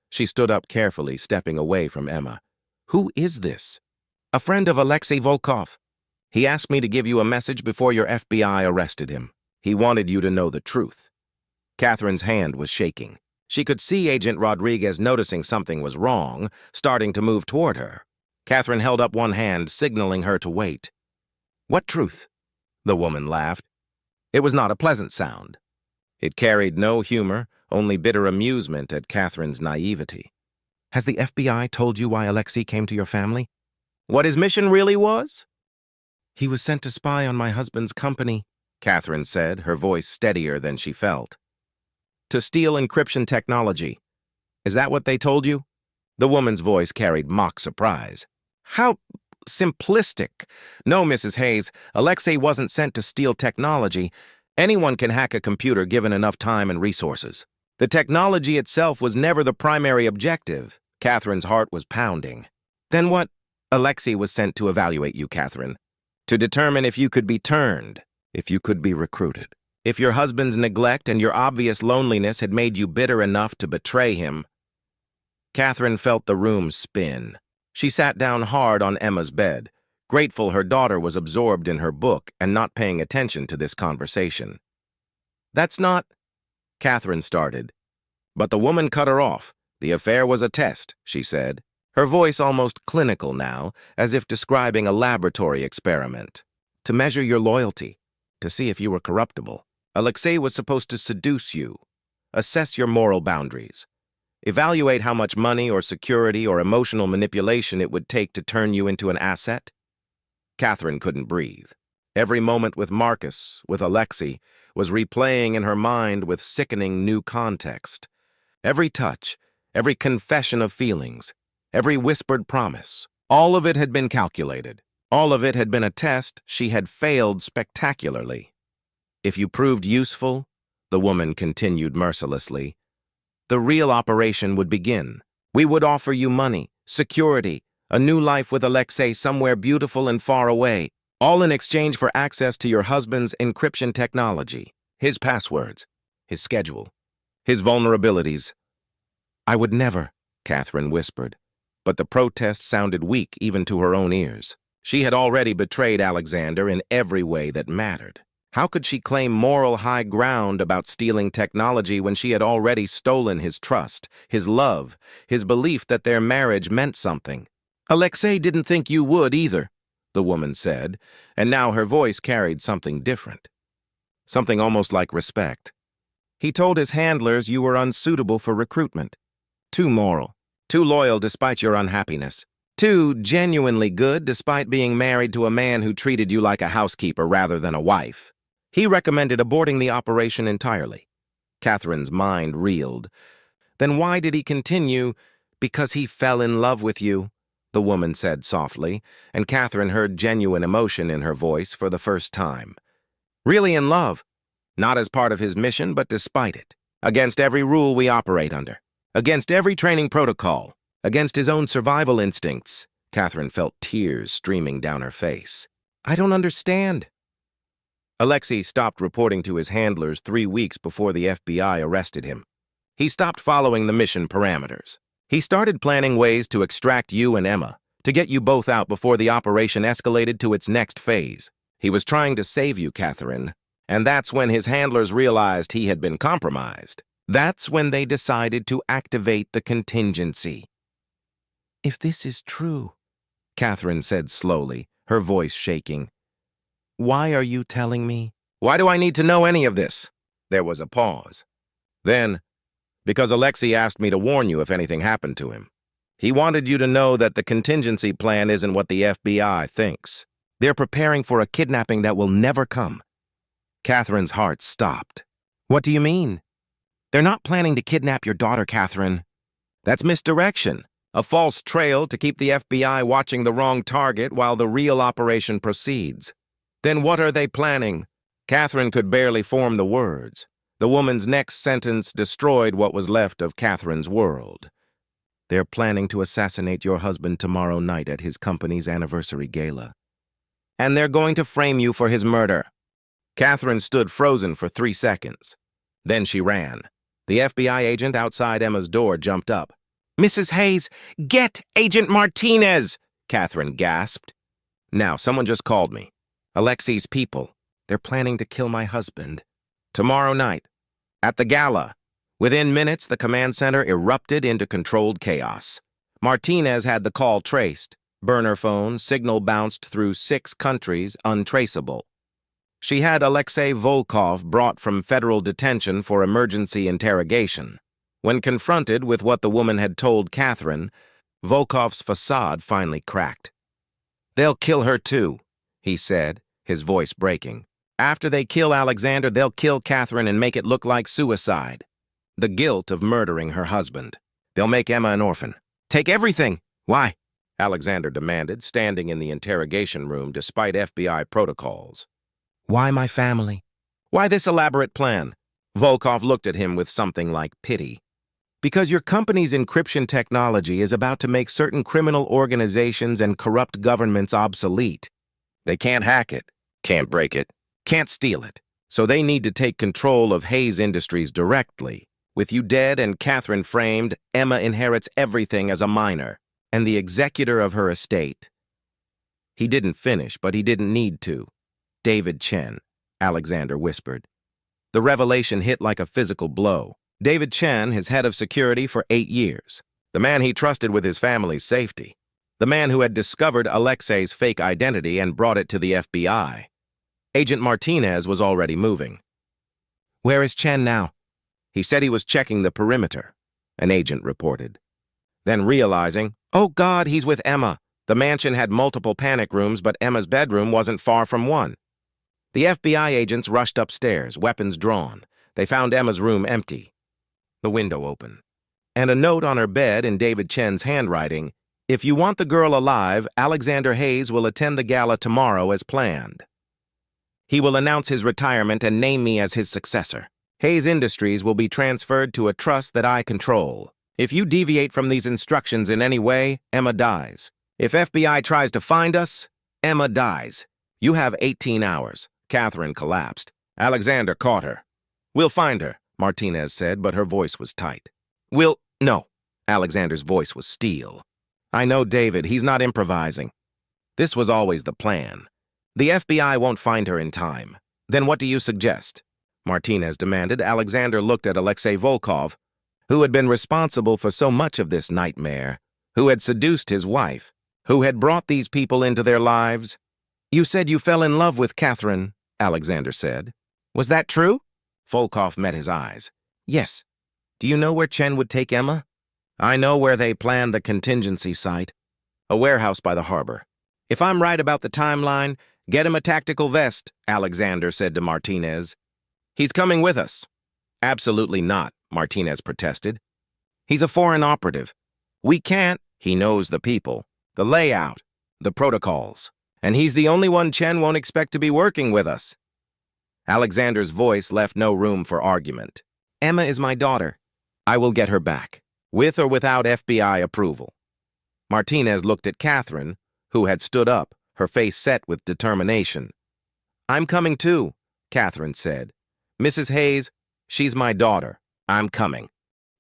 She stood up carefully, stepping away from Emma. "Who is this?" "A friend of Alexei Volkov. He asked me to give you a message before your FBI arrested him. He wanted you to know the truth." Catherine's hand was shaking. She could see Agent Rodriguez noticing something was wrong, starting to move toward her. Catherine held up one hand, signaling her to wait. "What truth?" The woman laughed. It was not a pleasant sound. It carried no humor, only bitter amusement at Catherine's naivety. "Has the FBI told you why Alexei came to your family? What his mission really was?" He was sent to spy on my husband's company, Catherine said, her voice steadier than she felt. To steal encryption technology. Is that what they told you? The woman's voice carried mock surprise. How simplistic. No, Mrs. Hayes, Alexei wasn't sent to steal technology. Anyone can hack a computer given enough time and resources. The technology itself was never the primary objective. Catherine's heart was pounding. Then what? Alexei was sent to evaluate you, Catherine. To determine if you could be turned, if you could be recruited. If your husband's neglect and your obvious loneliness had made you bitter enough to betray him. Catherine felt the room spin. She sat down hard on Emma's bed, grateful her daughter was absorbed in her book and not paying attention to this conversation. That's not... Catherine started. But the woman cut her off. The affair was a test, she said, her voice almost clinical now, as if describing a laboratory experiment. To measure your loyalty, to see if you were corruptible. Alexei was supposed to seduce you, assess your moral boundaries, evaluate how much money or security or emotional manipulation it would take to turn you into an asset. Catherine couldn't breathe. Every moment with Marcus, with Alexei, was replaying in her mind with sickening new context. Every touch, every confession of feelings, every whispered promise, all of it had been calculated. All of it had been a test she had failed spectacularly. If you proved useful, the woman continued mercilessly, the real operation would begin. We would offer you money, security, a new life with Alexei somewhere beautiful and far away, all in exchange for access to your husband's encryption technology, his passwords, his schedule, his vulnerabilities. I would never, Catherine whispered, but the protest sounded weak even to her own ears. She had already betrayed Alexander in every way that mattered. How could she claim moral high ground about stealing technology when she had already stolen his trust, his love, his belief that their marriage meant something? Alexei didn't think you would either, the woman said, and now her voice carried something different. Something almost like respect. He told his handlers you were unsuitable for recruitment. Too moral, too loyal despite your unhappiness. Too genuinely good despite being married to a man who treated you like a housekeeper rather than a wife. He recommended aborting the operation entirely. Catherine's mind reeled. Then why did he continue? Because he fell in love with you, the woman said softly, and Catherine heard genuine emotion in her voice for the first time. Really in love, not as part of his mission, but despite it, against every rule we operate under, against every training protocol, against his own survival instincts. Catherine felt tears streaming down her face. I don't understand. Alexei stopped reporting to his handlers 3 weeks before the FBI arrested him. He stopped following the mission parameters. He started planning ways to extract you and Emma, to get you both out before the operation escalated to its next phase. He was trying to save you, Catherine, and that's when his handlers realized he had been compromised. That's when they decided to activate the contingency. If this is true, Catherine said slowly, her voice shaking, why are you telling me? Why do I need to know any of this? There was a pause. Then, because Alexei asked me to warn you if anything happened to him. He wanted you to know that the contingency plan isn't what the FBI thinks. They're preparing for a kidnapping that will never come. Catherine's heart stopped. What do you mean? They're not planning to kidnap your daughter, Catherine. That's misdirection, a false trail to keep the FBI watching the wrong target while the real operation proceeds. Then what are they planning? Catherine could barely form the words. The woman's next sentence destroyed what was left of Catherine's world. They're planning to assassinate your husband tomorrow night at his company's anniversary gala. And they're going to frame you for his murder. Catherine stood frozen for 3 seconds. Then she ran. The FBI agent outside Emma's door jumped up. Mrs. Hayes, get Agent Martinez! Catherine gasped. Now, someone just called me. Alexei's people. They're planning to kill my husband. Tomorrow night. At the gala. Within minutes, the command center erupted into controlled chaos. Martinez had the call traced. Burner phone, signal bounced through 6 countries, untraceable. She had Alexei Volkov brought from federal detention for emergency interrogation. When confronted with what the woman had told Catherine, Volkov's facade finally cracked. They'll kill her too, he said, his voice breaking. After they kill Alexander, they'll kill Catherine and make it look like suicide. The guilt of murdering her husband. They'll make Emma an orphan. Take everything. Why? Alexander demanded, standing in the interrogation room despite FBI protocols. Why my family? Why this elaborate plan? Volkov looked at him with something like pity. Because your company's encryption technology is about to make certain criminal organizations and corrupt governments obsolete. They can't hack it, can't break it, can't steal it. So they need to take control of Hayes Industries directly. With you dead and Catherine framed, Emma inherits everything as a minor, and the executor of her estate. He didn't finish, but he didn't need to. David Chen, Alexander whispered. The revelation hit like a physical blow. David Chen, his head of security for 8 years. The man he trusted with his family's safety. The man who had discovered Alexei's fake identity and brought it to the FBI. Agent Martinez was already moving. Where is Chen now? He said he was checking the perimeter, an agent reported. Then realizing, oh God, he's with Emma. The mansion had multiple panic rooms, but Emma's bedroom wasn't far from one. The FBI agents rushed upstairs, weapons drawn. They found Emma's room empty. The window open. And a note on her bed in David Chen's handwriting, if you want the girl alive, Alexander Hayes will attend the gala tomorrow as planned. He will announce his retirement and name me as his successor. Hayes Industries will be transferred to a trust that I control. If you deviate from these instructions in any way, Emma dies. If FBI tries to find us, Emma dies. You have 18 hours. Catherine collapsed. Alexander caught her. We'll find her, Martinez said, but her voice was tight. No. Alexander's voice was steel. I know David, he's not improvising. This was always the plan. The FBI won't find her in time. Then what do you suggest? Martinez demanded. Alexander looked at Alexei Volkov, who had been responsible for so much of this nightmare, who had seduced his wife, who had brought these people into their lives. You said you fell in love with Catherine, Alexander said. Was that true? Volkov met his eyes. Yes. Do you know where Chen would take Emma? I know where they planned the contingency site. A warehouse by the harbor. If I'm right about the timeline, get him a tactical vest, Alexander said to Martinez. He's coming with us. Absolutely not, Martinez protested. He's a foreign operative. We can't. He knows the people, the layout, the protocols. And he's the only one Chen won't expect to be working with us. Alexander's voice left no room for argument. Emma is my daughter. I will get her back, with or without FBI approval. Martinez looked at Catherine, who had stood up, her face set with determination. I'm coming too, Catherine said. Mrs. Hayes, she's my daughter. I'm coming.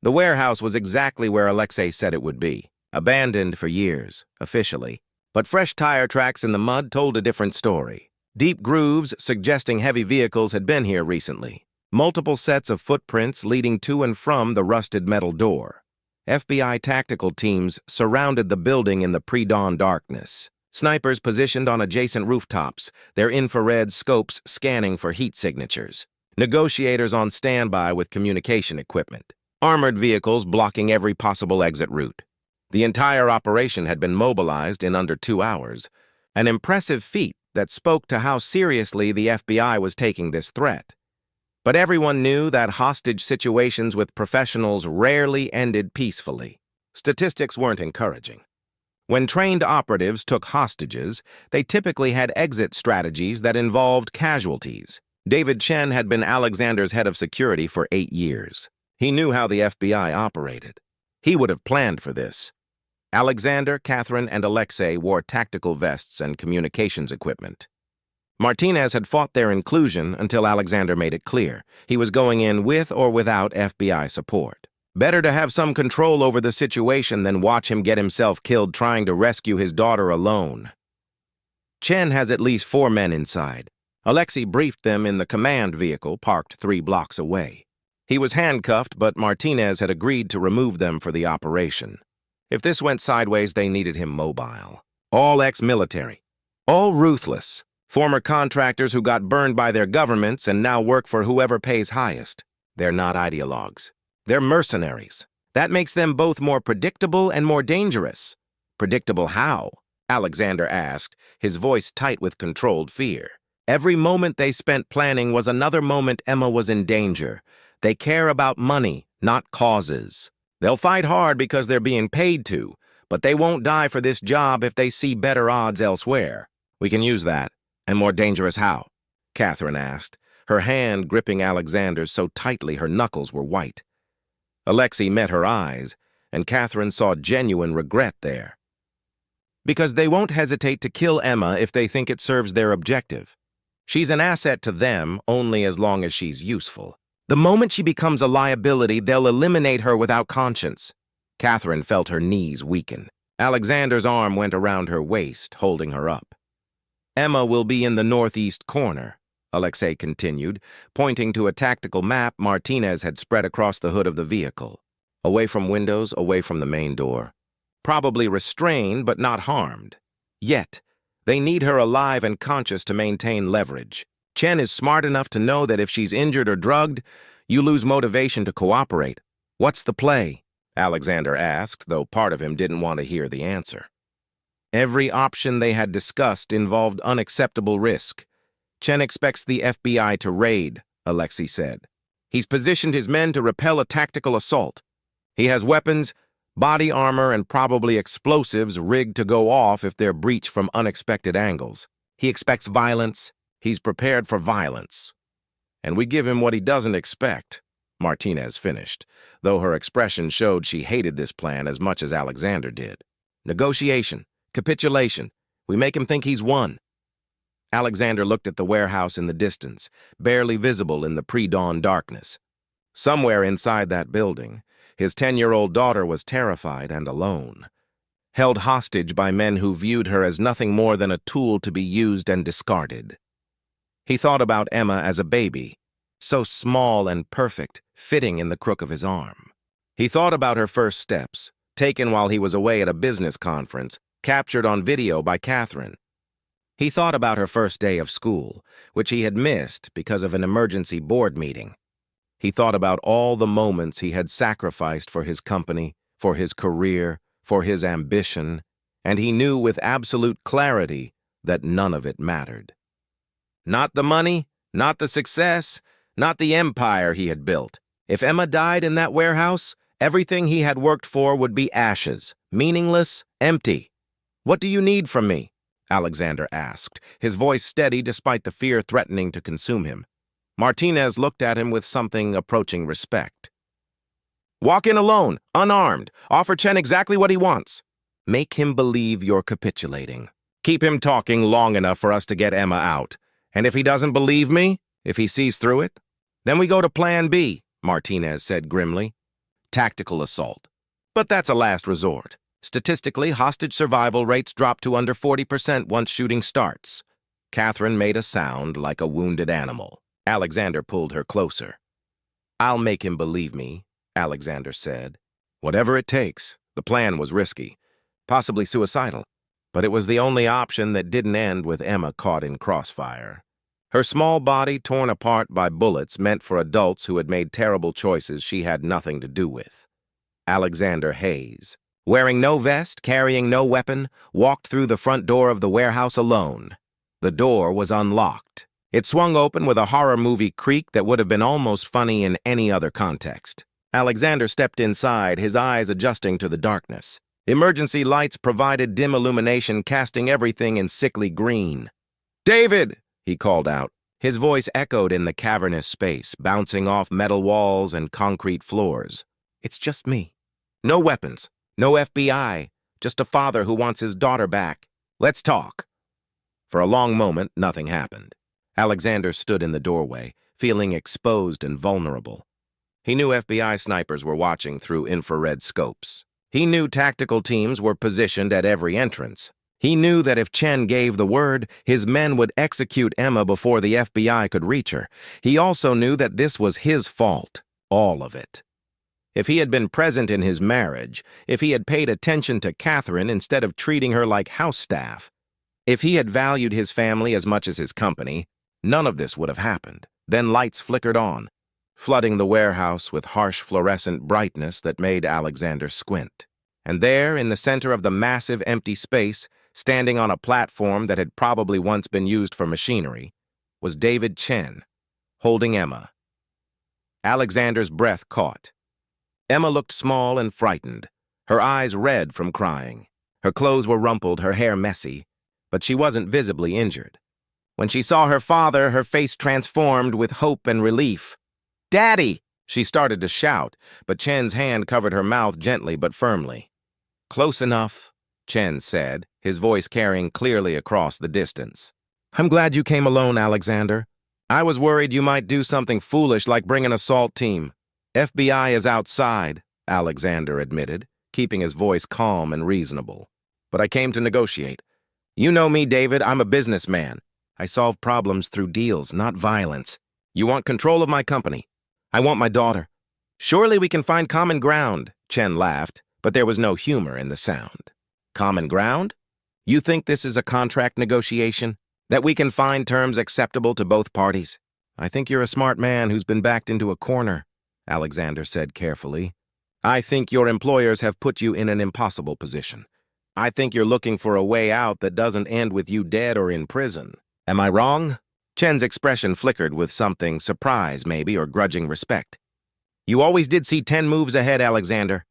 The warehouse was exactly where Alexei said it would be, abandoned for years, officially. But fresh tire tracks in the mud told a different story. Deep grooves suggesting heavy vehicles had been here recently. Multiple sets of footprints leading to and from the rusted metal door. FBI tactical teams surrounded the building in the pre-dawn darkness. Snipers positioned on adjacent rooftops, their infrared scopes scanning for heat signatures. Negotiators on standby with communication equipment. Armored vehicles blocking every possible exit route. The entire operation had been mobilized in under 2 hours, an impressive feat that spoke to how seriously the FBI was taking this threat. But everyone knew that hostage situations with professionals rarely ended peacefully. Statistics weren't encouraging. When trained operatives took hostages, they typically had exit strategies that involved casualties. David Chen had been Alexander's head of security for 8 years. He knew how the FBI operated. He would have planned for this. Alexander, Catherine, and Alexei wore tactical vests and communications equipment. Martinez had fought their inclusion until Alexander made it clear he was going in with or without FBI support. Better to have some control over the situation than watch him get himself killed trying to rescue his daughter alone. Chen has at least 4 men inside. Alexei briefed them in the command vehicle parked 3 blocks away. He was handcuffed, but Martinez had agreed to remove them for the operation. If this went sideways, they needed him mobile. All ex-military. All ruthless. Former contractors who got burned by their governments and now work for whoever pays highest. They're not ideologues. They're mercenaries. That makes them both more predictable and more dangerous. Predictable how? Alexander asked, his voice tight with controlled fear. Every moment they spent planning was another moment Emma was in danger. They care about money, not causes. They'll fight hard because they're being paid to, but they won't die for this job if they see better odds elsewhere. We can use that. And more dangerous how? Catherine asked, her hand gripping Alexander's so tightly her knuckles were white. Alexei met her eyes, and Catherine saw genuine regret there. Because they won't hesitate to kill Emma if they think it serves their objective. She's an asset to them only as long as she's useful. The moment she becomes a liability, they'll eliminate her without conscience. Catherine felt her knees weaken. Alexander's arm went around her waist, holding her up. Emma will be in the northeast corner, Alexei continued, pointing to a tactical map Martinez had spread across the hood of the vehicle. Away from windows, away from the main door. Probably restrained, but not harmed. Yet, they need her alive and conscious to maintain leverage. Chen is smart enough to know that if she's injured or drugged, you lose motivation to cooperate. What's the play? Alexander asked, though part of him didn't want to hear the answer. Every option they had discussed involved unacceptable risk. Chen expects the FBI to raid, Alexei said. He's positioned his men to repel a tactical assault. He has weapons, body armor, and probably explosives rigged to go off if they're breached from unexpected angles. He expects violence. He's prepared for violence. And we give him what he doesn't expect, Martinez finished, though her expression showed she hated this plan as much as Alexander did. Negotiation, capitulation. We make him think he's won. Alexander looked at the warehouse in the distance, barely visible in the pre-dawn darkness. Somewhere inside that building, his 10-year-old daughter was terrified and alone, held hostage by men who viewed her as nothing more than a tool to be used and discarded. He thought about Emma as a baby, so small and perfect, fitting in the crook of his arm. He thought about her first steps, taken while he was away at a business conference, captured on video by Catherine. He thought about her first day of school, which he had missed because of an emergency board meeting. He thought about all the moments he had sacrificed for his company, for his career, for his ambition, and he knew with absolute clarity that none of it mattered. Not the money, not the success, not the empire he had built. If Emma died in that warehouse, everything he had worked for would be ashes, meaningless, empty. What do you need from me? Alexander asked, his voice steady despite the fear threatening to consume him. Martinez looked at him with something approaching respect. Walk in alone, unarmed. Offer Chen exactly what he wants. Make him believe you're capitulating. Keep him talking long enough for us to get Emma out. And if he doesn't believe me, if he sees through it, then we go to Plan B, Martinez said grimly. Tactical assault. But that's a last resort. Statistically, hostage survival rates drop to under 40% once shooting starts. Catherine made a sound like a wounded animal. Alexander pulled her closer. I'll make him believe me, Alexander said. Whatever it takes. The plan was risky, possibly suicidal, but it was the only option that didn't end with Emma caught in crossfire. Her small body torn apart by bullets meant for adults who had made terrible choices she had nothing to do with. Alexander Hayes, wearing no vest, carrying no weapon, walked through the front door of the warehouse alone. The door was unlocked. It swung open with a horror movie creak that would have been almost funny in any other context. Alexander stepped inside, his eyes adjusting to the darkness. Emergency lights provided dim illumination, casting everything in sickly green. David! He called out. His voice echoed in the cavernous space, bouncing off metal walls and concrete floors. It's just me. No weapons, no FBI, just a father who wants his daughter back. Let's talk. For a long moment, nothing happened. Alexander stood in the doorway, feeling exposed and vulnerable. He knew FBI snipers were watching through infrared scopes. He knew tactical teams were positioned at every entrance. He knew that if Chen gave the word, his men would execute Emma before the FBI could reach her. He also knew that this was his fault, all of it. If he had been present in his marriage, if he had paid attention to Catherine instead of treating her like house staff, if he had valued his family as much as his company, none of this would have happened. Then lights flickered on, flooding the warehouse with harsh fluorescent brightness that made Alexander squint. And there, in the center of the massive empty space, Standing on a platform that had probably once been used for machinery was David Chen, holding Emma. Alexander's breath caught. Emma looked small and frightened, her eyes red from crying. Her clothes were rumpled, her hair messy, but she wasn't visibly injured. When she saw her father, her face transformed with hope and relief. "Daddy!" She started to shout, but Chen's hand covered her mouth gently but firmly. "Close enough," Chen said, his voice carrying clearly across the distance. "I'm glad you came alone, Alexander. I was worried you might do something foolish like bring an assault team. FBI is outside," Alexander admitted, keeping his voice calm and reasonable. "But I came to negotiate. You know me, David, I'm a businessman. I solve problems through deals, not violence. You want control of my company. I want my daughter. Surely we can find common ground," Chen laughed, but there was no humor in the sound. "Common ground? You think this is a contract negotiation? That we can find terms acceptable to both parties? I think you're a smart man who's been backed into a corner," Alexander said carefully. "I think your employers have put you in an impossible position. I think you're looking for a way out that doesn't end with you dead or in prison. Am I wrong?" Chen's expression flickered with something, surprise maybe, or grudging respect. "You always did see 10 moves ahead, Alexander.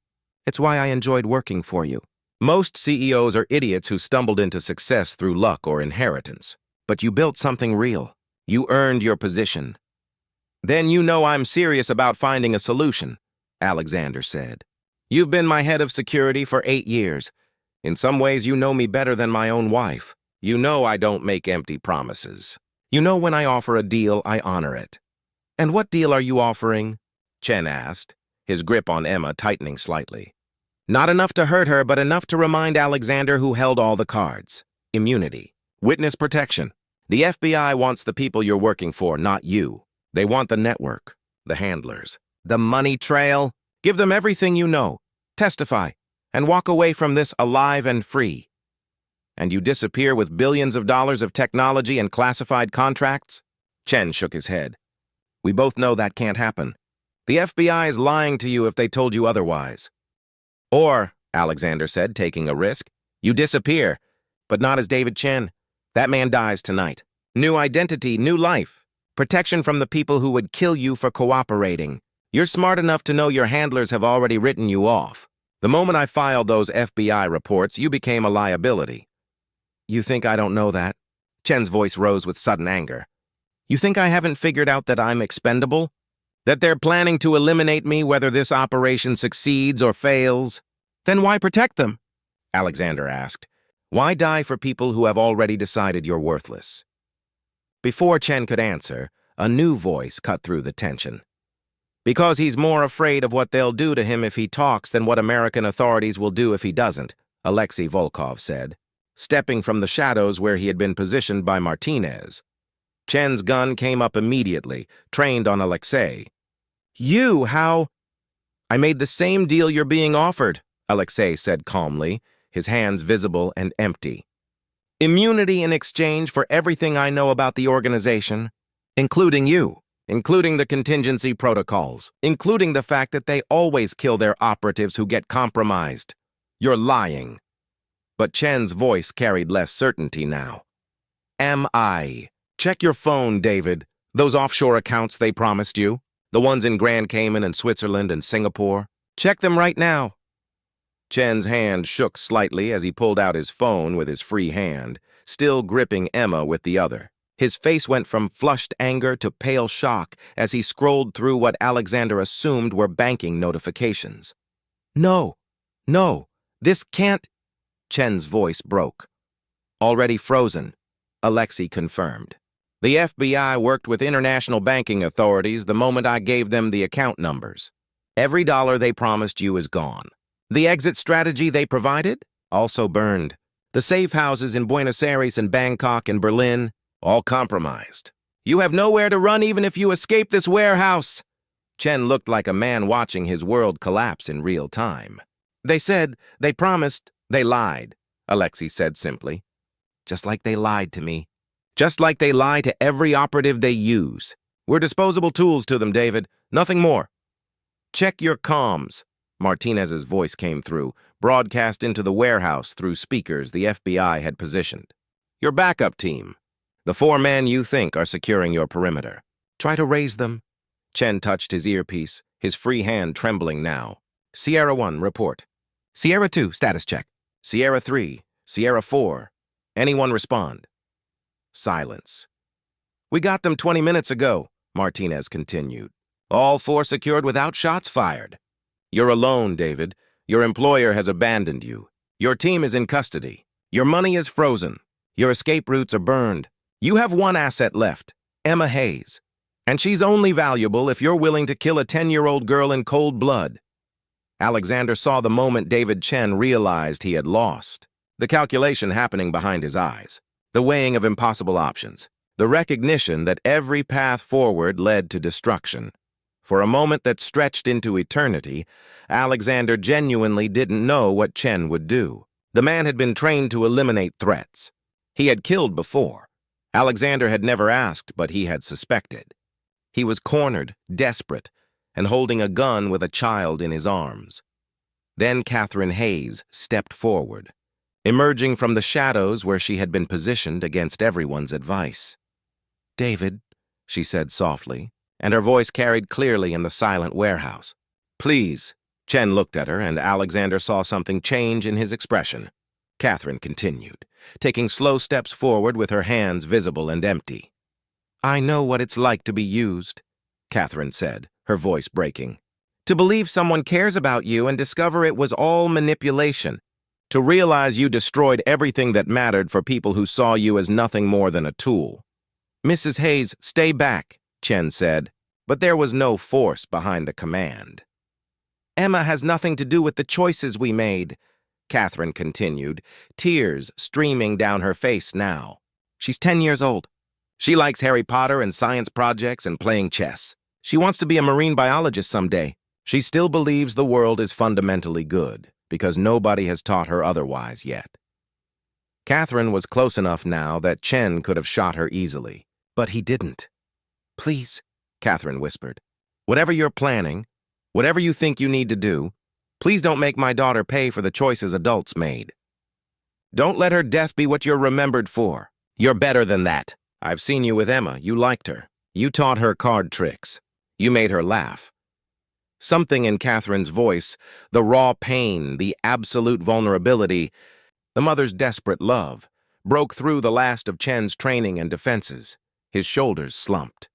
It's why I enjoyed working for you. Most CEOs are idiots who stumbled into success through luck or inheritance. But you built something real. You earned your position." "Then you know I'm serious about finding a solution," Alexander said. "You've been my head of security for 8 years. In some ways, you know me better than my own wife. You know I don't make empty promises. You know when I offer a deal, I honor it." "And what deal are you offering?" Chen asked, his grip on Emma tightening slightly. Not enough to hurt her, but enough to remind Alexander who held all the cards. Immunity. Witness protection. The FBI wants the people you're working for, not you. They want the network, the handlers, the money trail. Give them everything you know. Testify, and walk away from this alive and free. And you disappear with billions of dollars of technology and classified contracts? Chen shook his head. "We both know that can't happen. The FBI is lying to you if they told you otherwise." "Or," Alexander said, taking a risk, "you disappear, but not as David Chen. That man dies tonight. New identity, new life. Protection from the people who would kill you for cooperating. You're smart enough to know your handlers have already written you off. The moment I filed those FBI reports, you became a liability." "You think I don't know that?" Chen's voice rose with sudden anger. "You think I haven't figured out that I'm expendable? That they're planning to eliminate me whether this operation succeeds or fails? Then why protect them?" Alexander asked. "Why die for people who have already decided you're worthless?" Before Chen could answer, a new voice cut through the tension. "Because he's more afraid of what they'll do to him if he talks than what American authorities will do if he doesn't," Alexei Volkov said, stepping from the shadows where he had been positioned by Martinez. Chen's gun came up immediately, trained on Alexei. "You, how—" "I made the same deal you're being offered," Alexei said calmly, his hands visible and empty. "Immunity in exchange for everything I know about the organization, including you, including the contingency protocols, including the fact that they always kill their operatives who get compromised. You're lying." But Chen's voice carried less certainty now. "Am I? Check your phone, David. Those offshore accounts they promised you, the ones in Grand Cayman and Switzerland and Singapore. Check them right now." Chen's hand shook slightly as he pulled out his phone with his free hand, still gripping Emma with the other. His face went from flushed anger to pale shock as he scrolled through what Alexander assumed were banking notifications. No, this can't—" Chen's voice broke. "Already frozen," Alexei confirmed. "The FBI worked with international banking authorities the moment I gave them the account numbers. Every dollar they promised you is gone. The exit strategy they provided? Also burned. The safe houses in Buenos Aires and Bangkok and Berlin? All compromised. You have nowhere to run even if you escape this warehouse." Chen looked like a man watching his world collapse in real time. "They said, they promised, they lied," Alexei said simply. "Just like they lied to me. Just like they lie to every operative they use. We're disposable tools to them, David. Nothing more. Check your comms." Martinez's voice came through, broadcast into the warehouse through speakers the FBI had positioned. Your backup team. The 4 men you think are securing your perimeter. Try to raise them. Chen touched his earpiece, his free hand trembling now. Sierra 1, report. Sierra 2, status check. Sierra 3, Sierra 4. Anyone respond? Silence. We got them 20 minutes ago, Martinez continued. All 4 secured without shots fired. You're alone, David. Your employer has abandoned you. Your team is in custody. Your money is frozen. Your escape routes are burned. You have 1 asset left, Emma Hayes. And she's only valuable if you're willing to kill a 10-year-old girl in cold blood. Alexander saw the moment David Chen realized he had lost. The calculation happening behind his eyes. The weighing of impossible options. The recognition that every path forward led to destruction. For a moment that stretched into eternity, Alexander genuinely didn't know what Chen would do. The man had been trained to eliminate threats. He had killed before. Alexander had never asked, but he had suspected. He was cornered, desperate, and holding a gun with a child in his arms. Then Catherine Hayes stepped forward, emerging from the shadows where she had been positioned against everyone's advice. David, she said softly, and her voice carried clearly in the silent warehouse. Please. Chen looked at her, and Alexander saw something change in his expression. Catherine continued, taking slow steps forward with her hands visible and empty. I know what it's like to be used, Catherine said, her voice breaking. To believe someone cares about you and discover it was all manipulation. To realize you destroyed everything that mattered for people who saw you as nothing more than a tool. Mrs. Hayes, stay back, Chen said, but there was no force behind the command. Emma has nothing to do with the choices we made, Catherine continued, tears streaming down her face now. She's 10 years old. She likes Harry Potter and science projects and playing chess. She wants to be a marine biologist someday. She still believes the world is fundamentally good, because nobody has taught her otherwise yet. Catherine was close enough now that Chen could have shot her easily, but he didn't. Please, Catherine whispered. Whatever you're planning, whatever you think you need to do, please don't make my daughter pay for the choices adults made. Don't let her death be what you're remembered for. You're better than that. I've seen you with Emma. You liked her. You taught her card tricks. You made her laugh. Something in Catherine's voice, the raw pain, the absolute vulnerability, the mother's desperate love, broke through the last of Chen's training and defenses. His shoulders slumped.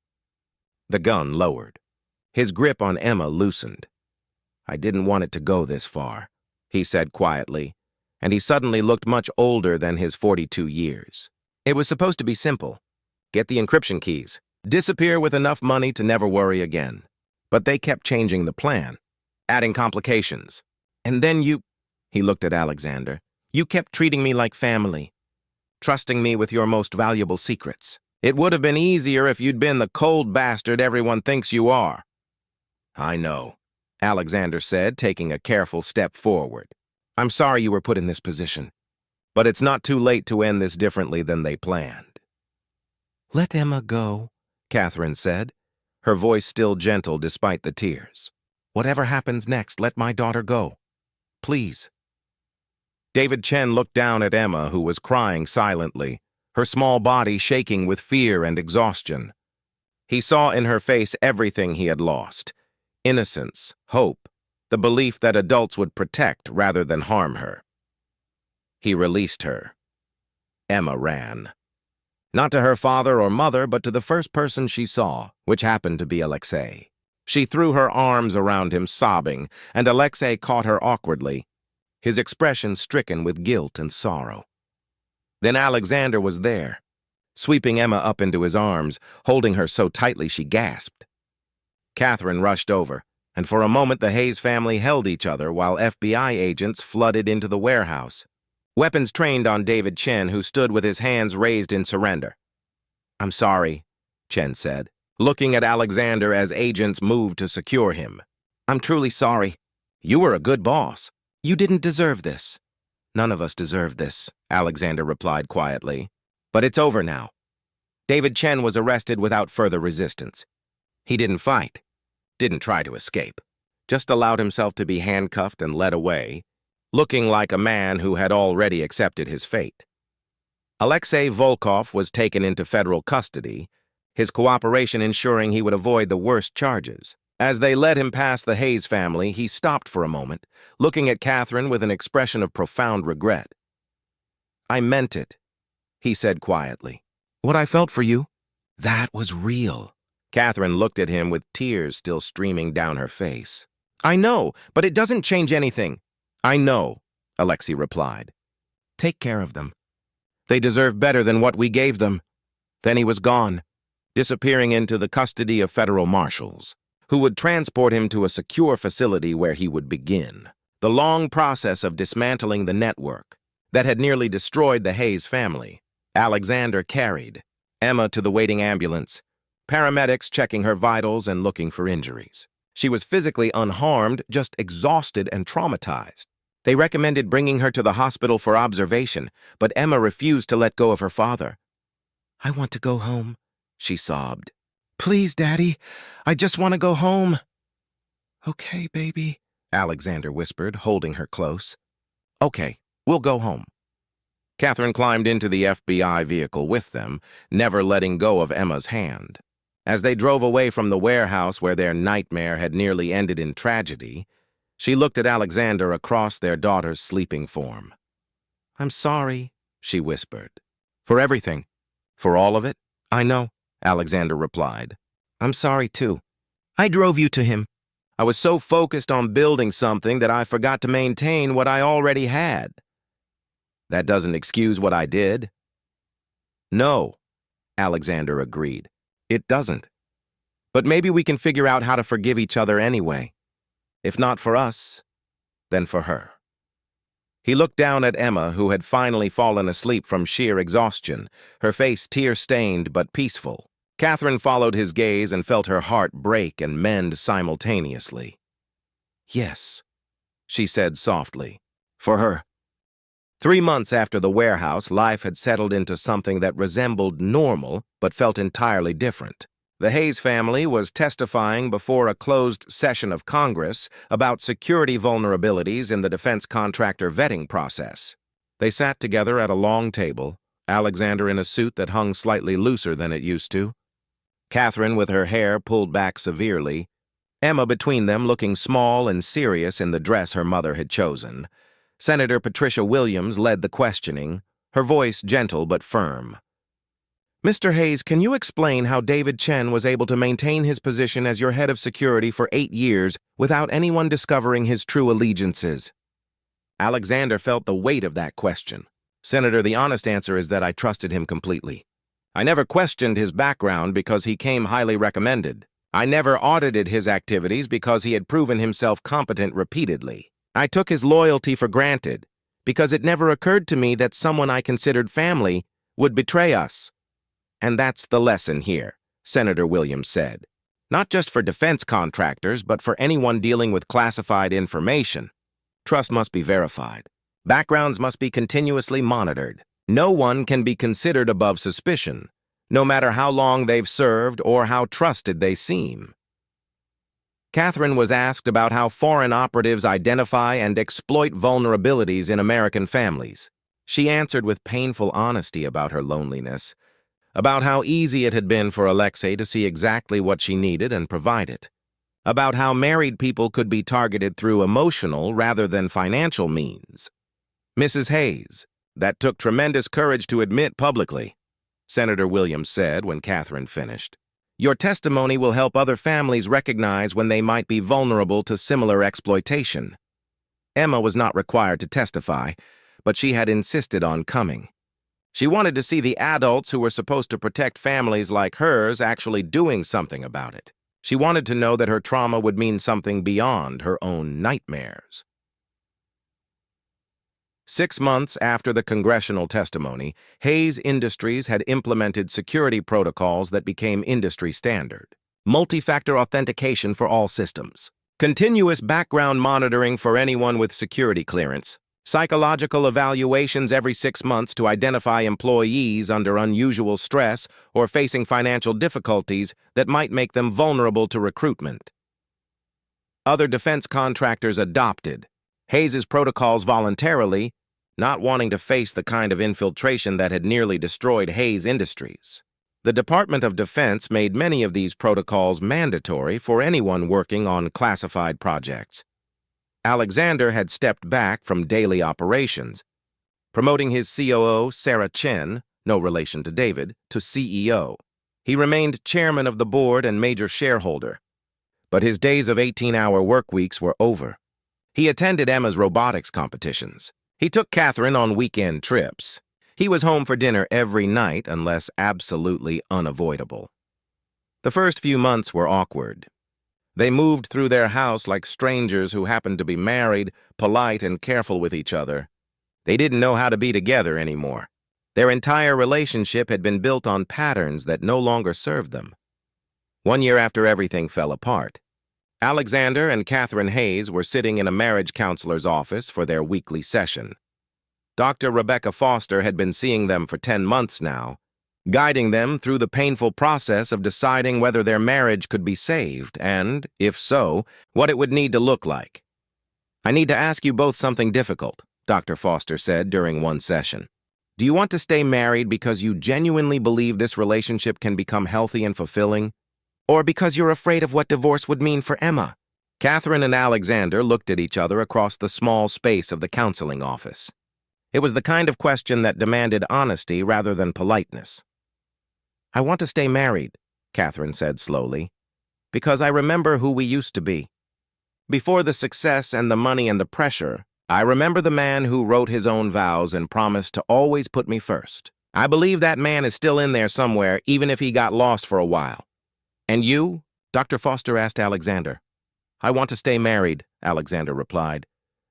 The gun lowered. His grip on Emma loosened. I didn't want it to go this far, he said quietly, and he suddenly looked much older than his 42 years. It was supposed to be simple. Get the encryption keys. Disappear with enough money to never worry again. But they kept changing the plan, adding complications. And then he looked at Alexander, you kept treating me like family, trusting me with your most valuable secrets. It would have been easier if you'd been the cold bastard everyone thinks you are. I know, Alexander said, taking a careful step forward. I'm sorry you were put in this position, but it's not too late to end this differently than they planned. Let Emma go, Catherine said, her voice still gentle despite the tears. Whatever happens next, let my daughter go. Please. David Chen looked down at Emma, who was crying silently, her small body shaking with fear and exhaustion. He saw in her face everything he had lost. Innocence, hope, the belief that adults would protect rather than harm her. He released her. Emma ran. Not to her father or mother, but to the first person she saw, which happened to be Alexei. She threw her arms around him, sobbing, and Alexei caught her awkwardly, his expression stricken with guilt and sorrow. Then Alexander was there, sweeping Emma up into his arms, holding her so tightly she gasped. Catherine rushed over, and for a moment the Hayes family held each other while FBI agents flooded into the warehouse. Weapons trained on David Chen, who stood with his hands raised in surrender. I'm sorry, Chen said, looking at Alexander as agents moved to secure him. I'm truly sorry. You were a good boss. You didn't deserve this. None of us deserve this, Alexander replied quietly. But it's over now. David Chen was arrested without further resistance. He didn't fight, didn't try to escape, just allowed himself to be handcuffed and led away, looking like a man who had already accepted his fate. Alexei Volkov was taken into federal custody, his cooperation ensuring he would avoid the worst charges. As they led him past the Hayes family, he stopped for a moment, looking at Catherine with an expression of profound regret. "I meant it," he said quietly. "What I felt for you, that was real." Catherine looked at him with tears still streaming down her face. "I know, but it doesn't change anything." "I know," Alexei replied. "Take care of them. They deserve better than what we gave them." Then he was gone, disappearing into the custody of federal marshals, who would transport him to a secure facility where he would begin the long process of dismantling the network that had nearly destroyed the Hayes family. Alexander carried Emma to the waiting ambulance, paramedics checking her vitals and looking for injuries. She was physically unharmed, just exhausted and traumatized. They recommended bringing her to the hospital for observation, but Emma refused to let go of her father. "I want to go home," she sobbed. "Please, Daddy, I just want to go home." "Okay, baby," Alexander whispered, holding her close. "Okay, we'll go home." Catherine climbed into the FBI vehicle with them, never letting go of Emma's hand. As they drove away from the warehouse where their nightmare had nearly ended in tragedy, she looked at Alexander across their daughter's sleeping form. "I'm sorry," she whispered. "For everything. For all of it?" "I know," Alexander replied. "I'm sorry, too. I drove you to him. I was so focused on building something that I forgot to maintain what I already had." "That doesn't excuse what I did." "No," Alexander agreed. "It doesn't. But maybe we can figure out how to forgive each other anyway. If not for us, then for her." He looked down at Emma, who had finally fallen asleep from sheer exhaustion, her face tear-stained but peaceful. Catherine followed his gaze and felt her heart break and mend simultaneously. "Yes," she said softly, "for her." 3 months after the warehouse, life had settled into something that resembled normal but felt entirely different. The Hayes family was testifying before a closed session of Congress about security vulnerabilities in the defense contractor vetting process. They sat together at a long table, Alexander in a suit that hung slightly looser than it used to, Catherine with her hair pulled back severely, Emma between them looking small and serious in the dress her mother had chosen. Senator Patricia Williams led the questioning, her voice gentle but firm. "Mr. Hayes, can you explain how David Chen was able to maintain his position as your head of security for 8 years without anyone discovering his true allegiances?" Alexander felt the weight of that question. "Senator, the honest answer is that I trusted him completely. I never questioned his background because he came highly recommended. I never audited his activities because he had proven himself competent repeatedly. I took his loyalty for granted because it never occurred to me that someone I considered family would betray us. And that's the lesson here," Senator Williams said. "Not just for defense contractors, but for anyone dealing with classified information. Trust must be verified. Backgrounds must be continuously monitored. No one can be considered above suspicion, no matter how long they've served or how trusted they seem." Catherine was asked about how foreign operatives identify and exploit vulnerabilities in American families. She answered with painful honesty about her loneliness, about how easy it had been for Alexei to see exactly what she needed and provide it, about how married people could be targeted through emotional rather than financial means. "Mrs. Hayes, that took tremendous courage to admit publicly," Senator Williams said when Catherine finished. "Your testimony will help other families recognize when they might be vulnerable to similar exploitation." Emma was not required to testify, but she had insisted on coming. She wanted to see the adults who were supposed to protect families like hers actually doing something about it. She wanted to know that her trauma would mean something beyond her own nightmares. 6 months after the congressional testimony, Hayes Industries had implemented security protocols that became industry standard. Multi-factor authentication for all systems. Continuous background monitoring for anyone with security clearance. Psychological evaluations every 6 months to identify employees under unusual stress or facing financial difficulties that might make them vulnerable to recruitment. Other defense contractors adopted Hayes's protocols voluntarily, not wanting to face the kind of infiltration that had nearly destroyed Hayes Industries. The Department of Defense made many of these protocols mandatory for anyone working on classified projects. Alexander had stepped back from daily operations, promoting his COO, Sarah Chen, no relation to David, to CEO. He remained chairman of the board and major shareholder, but his days of 18-hour work weeks were over. He attended Emma's robotics competitions. He took Catherine on weekend trips. He was home for dinner every night unless absolutely unavoidable. The first few months were awkward. They moved through their house like strangers who happened to be married, polite and careful with each other. They didn't know how to be together anymore. Their entire relationship had been built on patterns that no longer served them. 1 year after everything fell apart, Alexander and Catherine Hayes were sitting in a marriage counselor's office for their weekly session. Dr. Rebecca Foster had been seeing them for 10 months now, guiding them through the painful process of deciding whether their marriage could be saved and, if so, what it would need to look like. "I need to ask you both something difficult," Dr. Foster said during one session. "Do you want to stay married because you genuinely believe this relationship can become healthy and fulfilling, or because you're afraid of what divorce would mean for Emma?" Catherine and Alexander looked at each other across the small space of the counseling office. It was the kind of question that demanded honesty rather than politeness. "I want to stay married," Catherine said slowly, "because I remember who we used to be. Before the success and the money and the pressure, I remember the man who wrote his own vows and promised to always put me first. I believe that man is still in there somewhere, even if he got lost for a while." "And you?" Dr. Foster asked Alexander. "I want to stay married," Alexander replied,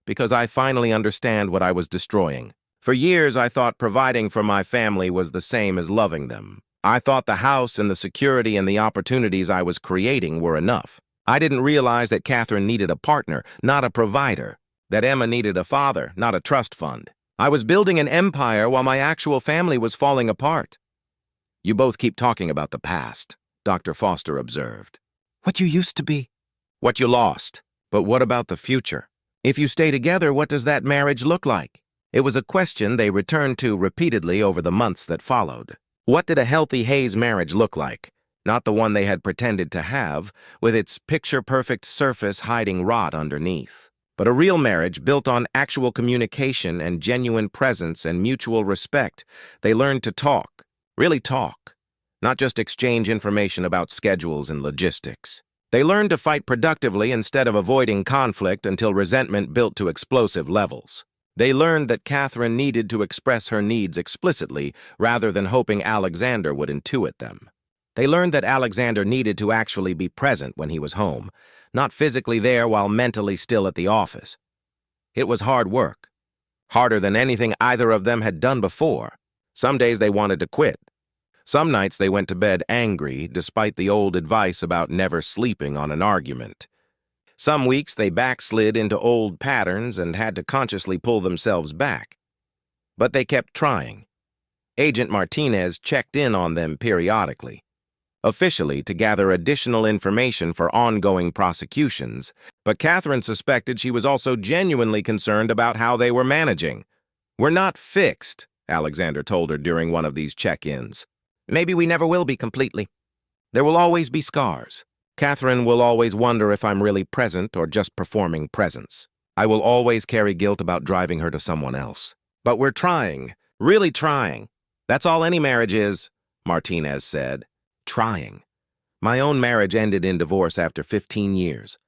"because I finally understand what I was destroying. For years, I thought providing for my family was the same as loving them. I thought the house and the security and the opportunities I was creating were enough. I didn't realize that Catherine needed a partner, not a provider, that Emma needed a father, not a trust fund. I was building an empire while my actual family was falling apart." "You both keep talking about the past," Dr. Foster observed. "What you used to be. What you lost. But what about the future? If you stay together, what does that marriage look like?" It was a question they returned to repeatedly over the months that followed. What did a healthy Hayes marriage look like? Not the one they had pretended to have, with its picture-perfect surface hiding rot underneath, but a real marriage built on actual communication and genuine presence and mutual respect. They learned to talk, really talk, not just exchange information about schedules and logistics. They learned to fight productively instead of avoiding conflict until resentment built to explosive levels. They learned that Catherine needed to express her needs explicitly rather than hoping Alexander would intuit them. They learned that Alexander needed to actually be present when he was home, not physically there while mentally still at the office. It was hard work, harder than anything either of them had done before. Some days they wanted to quit. Some nights they went to bed angry, despite the old advice about never sleeping on an argument. Some weeks they backslid into old patterns and had to consciously pull themselves back. But they kept trying. Agent Martinez checked in on them periodically, officially to gather additional information for ongoing prosecutions, but Catherine suspected she was also genuinely concerned about how they were managing. "We're not fixed," Alexander told her during one of these check-ins. "Maybe we never will be completely. There will always be scars. Catherine will always wonder if I'm really present or just performing presence. I will always carry guilt about driving her to someone else. But we're trying, really trying. That's all any marriage is," Martinez said. Trying. My own marriage ended in divorce after 15 years.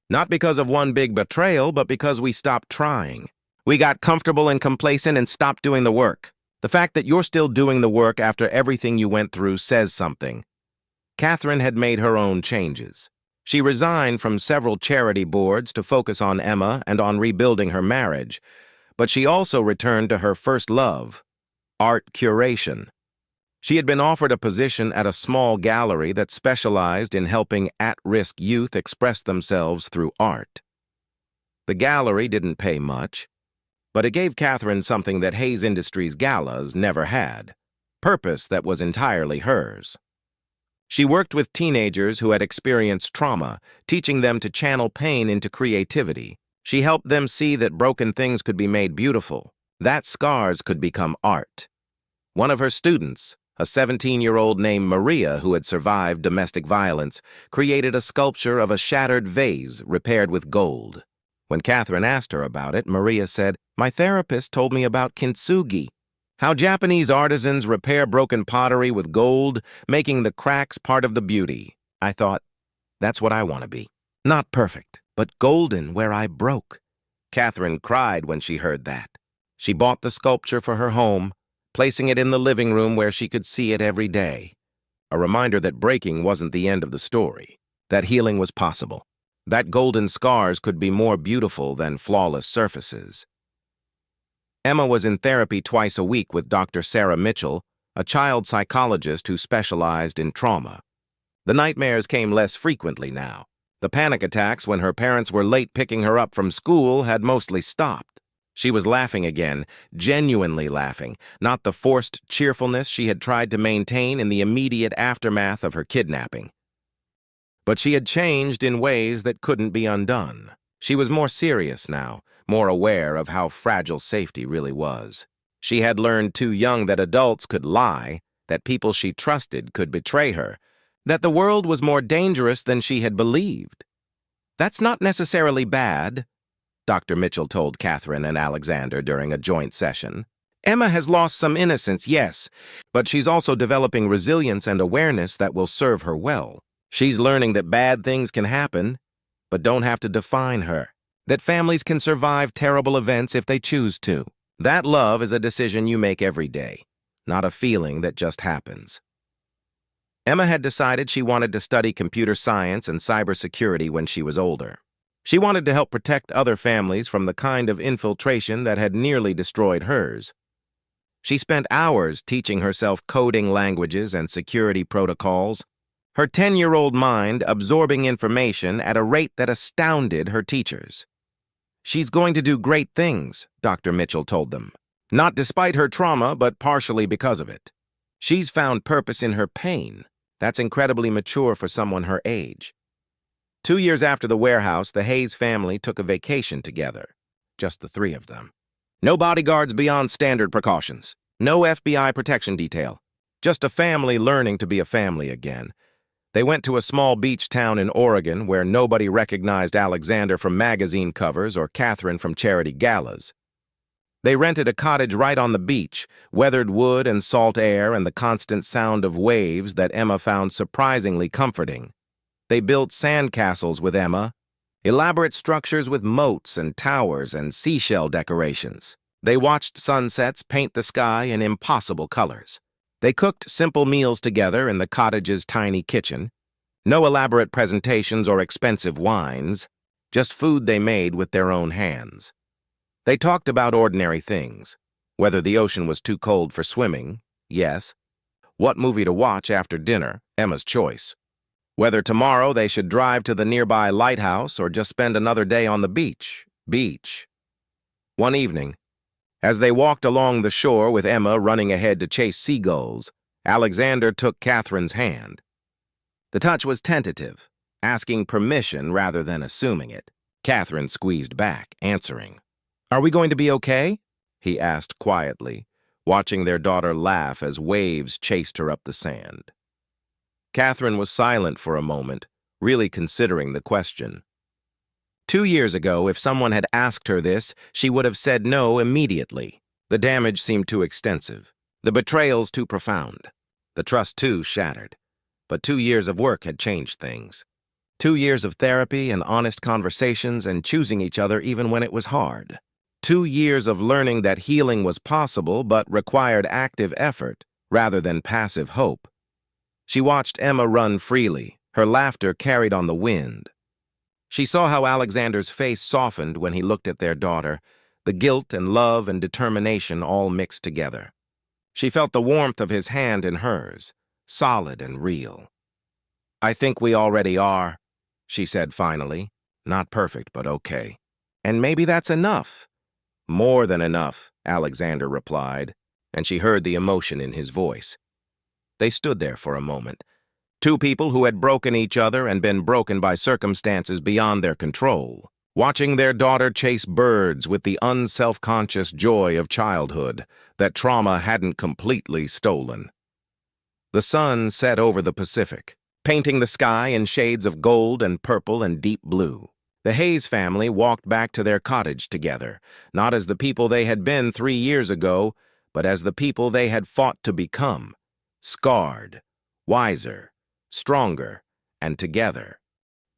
Not because of one big betrayal, but because we stopped trying. We got comfortable and complacent and stopped doing the work. The fact that you're still doing the work after everything you went through says something. Catherine had made her own changes. She resigned from several charity boards to focus on Emma and on rebuilding her marriage, but she also returned to her first love, art curation. She had been offered a position at a small gallery that specialized in helping at-risk youth express themselves through art. The gallery didn't pay much, but it gave Catherine something that Hayes Industries galas never had, purpose that was entirely hers. She worked with teenagers who had experienced trauma, teaching them to channel pain into creativity. She helped them see that broken things could be made beautiful, that scars could become art. One of her students, a 17-year-old named Maria who had survived domestic violence, created a sculpture of a shattered vase repaired with gold. When Catherine asked her about it, Maria said, "My therapist told me about kintsugi, how Japanese artisans repair broken pottery with gold, making the cracks part of the beauty." I thought, that's what I want to be. Not perfect, but golden where I broke. Catherine cried when she heard that. She bought the sculpture for her home, placing it in the living room where she could see it every day. A reminder that breaking wasn't the end of the story, that healing was possible, that golden scars could be more beautiful than flawless surfaces. Emma was in therapy twice a week with Dr. Sarah Mitchell, a child psychologist who specialized in trauma. The nightmares came less frequently now. The panic attacks when her parents were late picking her up from school had mostly stopped. She was laughing again, genuinely laughing, not the forced cheerfulness she had tried to maintain in the immediate aftermath of her kidnapping. But she had changed in ways that couldn't be undone. She was more serious now, more aware of how fragile safety really was. She had learned too young that adults could lie, that people she trusted could betray her, that the world was more dangerous than she had believed. "That's not necessarily bad," Dr. Mitchell told Catherine and Alexander during a joint session. "Emma has lost some innocence, yes, but she's also developing resilience and awareness that will serve her well. She's learning that bad things can happen, but don't have to define her, that families can survive terrible events if they choose to. That love is a decision you make every day, not a feeling that just happens." Emma had decided she wanted to study computer science and cybersecurity when she was older. She wanted to help protect other families from the kind of infiltration that had nearly destroyed hers. She spent hours teaching herself coding languages and security protocols, her 10-year-old mind absorbing information at a rate that astounded her teachers. "She's going to do great things," Dr. Mitchell told them. "Not despite her trauma, but partially because of it. She's found purpose in her pain. That's incredibly mature for someone her age." 2 years after the warehouse, the Hayes family took a vacation together. Just the three of them. No bodyguards beyond standard precautions. No FBI protection detail. Just a family learning to be a family again. They went to a small beach town in Oregon where nobody recognized Alexander from magazine covers or Catherine from charity galas. They rented a cottage right on the beach, weathered wood and salt air and the constant sound of waves that Emma found surprisingly comforting. They built sandcastles with Emma, elaborate structures with moats and towers and seashell decorations. They watched sunsets paint the sky in impossible colors. They cooked simple meals together in the cottage's tiny kitchen. No elaborate presentations or expensive wines, just food they made with their own hands. They talked about ordinary things. Whether the ocean was too cold for swimming, yes. What movie to watch after dinner, Emma's choice. Whether tomorrow they should drive to the nearby lighthouse or just spend another day on the beach. One evening, as they walked along the shore with Emma running ahead to chase seagulls, Alexander took Catherine's hand. The touch was tentative, asking permission rather than assuming it. Catherine squeezed back, answering. "Are we going to be okay?" he asked quietly, watching their daughter laugh as waves chased her up the sand. Catherine was silent for a moment, really considering the question. 2 years ago, if someone had asked her this, she would have said no immediately. The damage seemed too extensive, the betrayals too profound, the trust too shattered. But 2 years of work had changed things. 2 years of therapy and honest conversations and choosing each other even when it was hard. 2 years of learning that healing was possible but required active effort rather than passive hope. She watched Emma run freely, her laughter carried on the wind. She saw how Alexander's face softened when he looked at their daughter, the guilt and love and determination all mixed together. She felt the warmth of his hand in hers, solid and real. "I think we already are," she said finally. "Not perfect, but okay. And maybe that's enough." "More than enough," Alexander replied, and she heard the emotion in his voice. They stood there for a moment, Two people who had broken each other and been broken by circumstances beyond their control. Watching their daughter chase birds with the unself-conscious joy of childhood that trauma hadn't completely stolen. The sun set over the Pacific, painting the sky in shades of gold and purple and deep blue. The Hayes family walked back to their cottage together, not as the people they had been 3 years ago, but as the people they had fought to become, scarred, wiser, stronger, and together.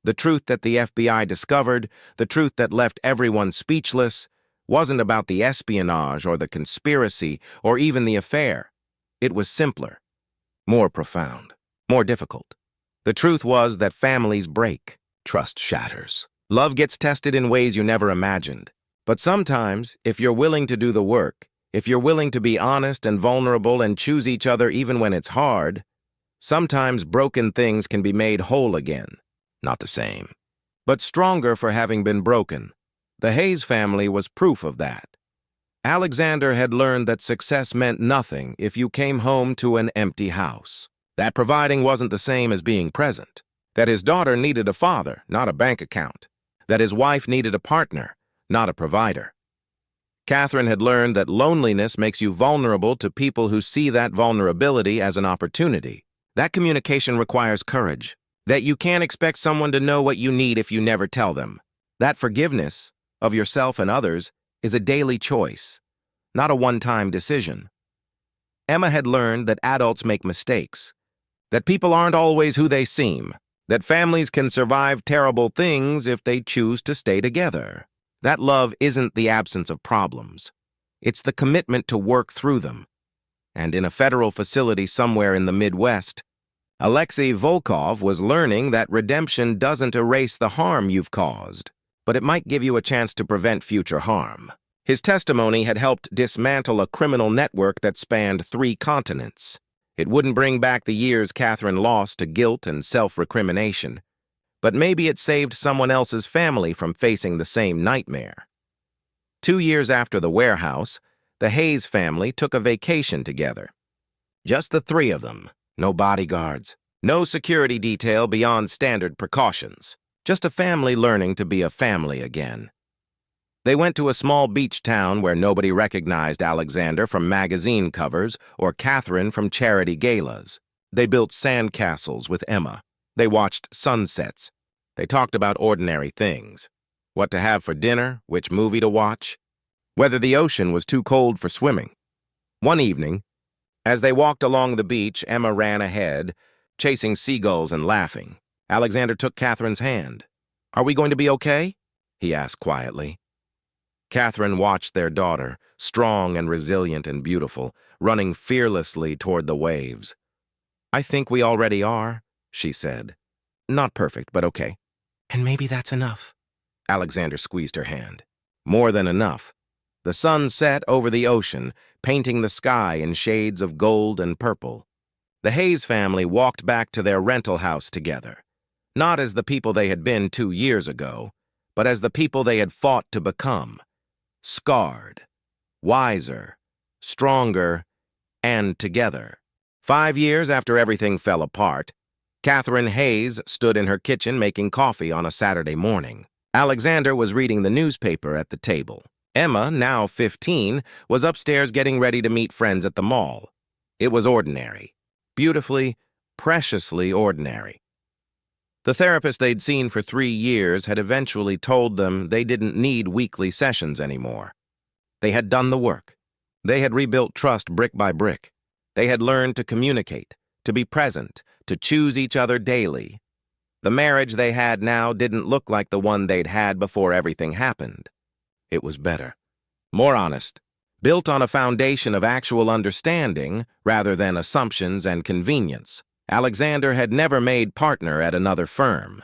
The truth that the FBI discovered, the truth that left everyone speechless, wasn't about the espionage or the conspiracy or even the affair. It was simpler, more profound, more difficult. The truth was that families break, trust shatters. Love gets tested in ways you never imagined. But sometimes, if you're willing to do the work, if you're willing to be honest and vulnerable and choose each other even when it's hard, sometimes broken things can be made whole again. Not the same, but stronger for having been broken. The Hayes family was proof of that. Alexander had learned that success meant nothing if you came home to an empty house. That providing wasn't the same as being present. That his daughter needed a father, not a bank account. That his wife needed a partner, not a provider. Catherine had learned that loneliness makes you vulnerable to people who see that vulnerability as an opportunity. That communication requires courage. That you can't expect someone to know what you need if you never tell them. That forgiveness of yourself and others is a daily choice, not a one-time decision. Emma had learned that adults make mistakes, that people aren't always who they seem, that families can survive terrible things if they choose to stay together. That love isn't the absence of problems. It's the commitment to work through them. And in a federal facility somewhere in the Midwest, Alexei Volkov was learning that redemption doesn't erase the harm you've caused, but it might give you a chance to prevent future harm. His testimony had helped dismantle a criminal network that spanned 3 continents. It wouldn't bring back the years Catherine lost to guilt and self-recrimination, but maybe it saved someone else's family from facing the same nightmare. 2 years after the warehouse, the Hayes family took a vacation together. Just the 3 of them. No bodyguards, no security detail beyond standard precautions. Just a family learning to be a family again. They went to a small beach town where nobody recognized Alexander from magazine covers or Catherine from charity galas. They built sandcastles with Emma. They watched sunsets. They talked about ordinary things. What to have for dinner, which movie to watch, whether the ocean was too cold for swimming. One evening, as they walked along the beach, Emma ran ahead, chasing seagulls and laughing. Alexander took Catherine's hand. "Are we going to be okay?" he asked quietly. Catherine watched their daughter, strong and resilient and beautiful, running fearlessly toward the waves. "I think we already are," she said. "Not perfect, but okay." "And maybe that's enough." Alexander squeezed her hand. More than enough. The sun set over the ocean, painting the sky in shades of gold and purple. The Hayes family walked back to their rental house together, not as the people they had been 2 years ago, but as the people they had fought to become. Scarred, wiser, stronger, and together. 5 years after everything fell apart, Catherine Hayes stood in her kitchen making coffee on a Saturday morning. Alexander was reading the newspaper at the table. Emma, now 15, was upstairs getting ready to meet friends at the mall. It was ordinary. Beautifully, preciously ordinary. The therapist they'd seen for 3 years had eventually told them they didn't need weekly sessions anymore. They had done the work. They had rebuilt trust brick by brick. They had learned to communicate, to be present, to choose each other daily. The marriage they had now didn't look like the one they'd had before everything happened. It was better, more honest, built on a foundation of actual understanding rather than assumptions and convenience. Alexander had never made partner at another firm.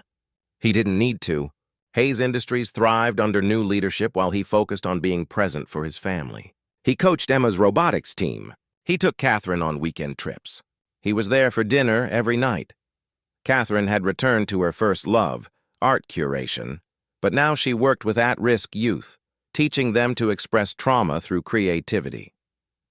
He didn't need to. Hayes Industries thrived under new leadership while he focused on being present for his family. He coached Emma's robotics team. He took Catherine on weekend trips. He was there for dinner every night. Catherine had returned to her first love, art curation, but now she worked with at-risk youth, teaching them to express trauma through creativity.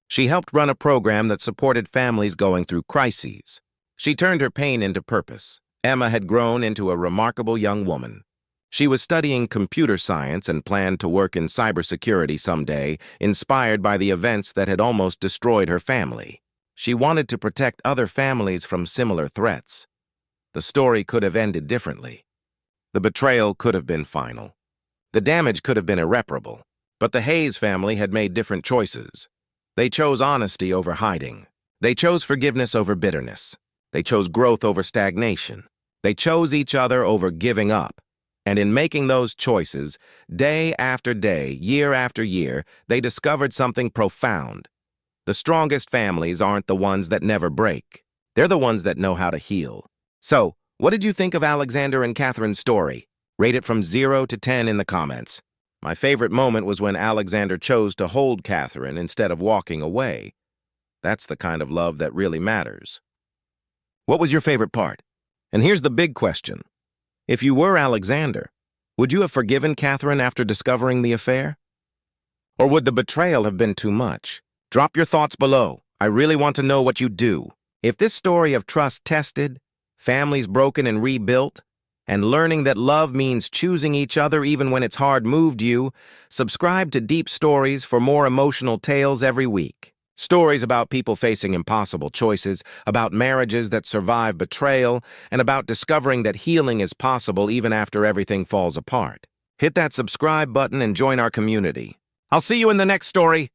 She helped run a program that supported families going through crises. She turned her pain into purpose. Emma had grown into a remarkable young woman. She was studying computer science and planned to work in cybersecurity someday, inspired by the events that had almost destroyed her family. She wanted to protect other families from similar threats. The story could have ended differently. The betrayal could have been final. The damage could have been irreparable. But the Hayes family had made different choices. They chose honesty over hiding. They chose forgiveness over bitterness. They chose growth over stagnation. They chose each other over giving up. And in making those choices, day after day, year after year, they discovered something profound. The strongest families aren't the ones that never break. They're the ones that know how to heal. So, what did you think of Alexander and Catherine's story? Rate it from 0 to 10 in the comments. My favorite moment was when Alexander chose to hold Catherine instead of walking away. That's the kind of love that really matters. What was your favorite part? And here's the big question. If you were Alexander, would you have forgiven Catherine after discovering the affair? Or would the betrayal have been too much? Drop your thoughts below. I really want to know what you do. If this story of trust tested, families broken and rebuilt, and learning that love means choosing each other even when it's hard moved you, subscribe to Deep Stories for more emotional tales every week. Stories about people facing impossible choices, about marriages that survive betrayal, and about discovering that healing is possible even after everything falls apart. Hit that subscribe button and join our community. I'll see you in the next story.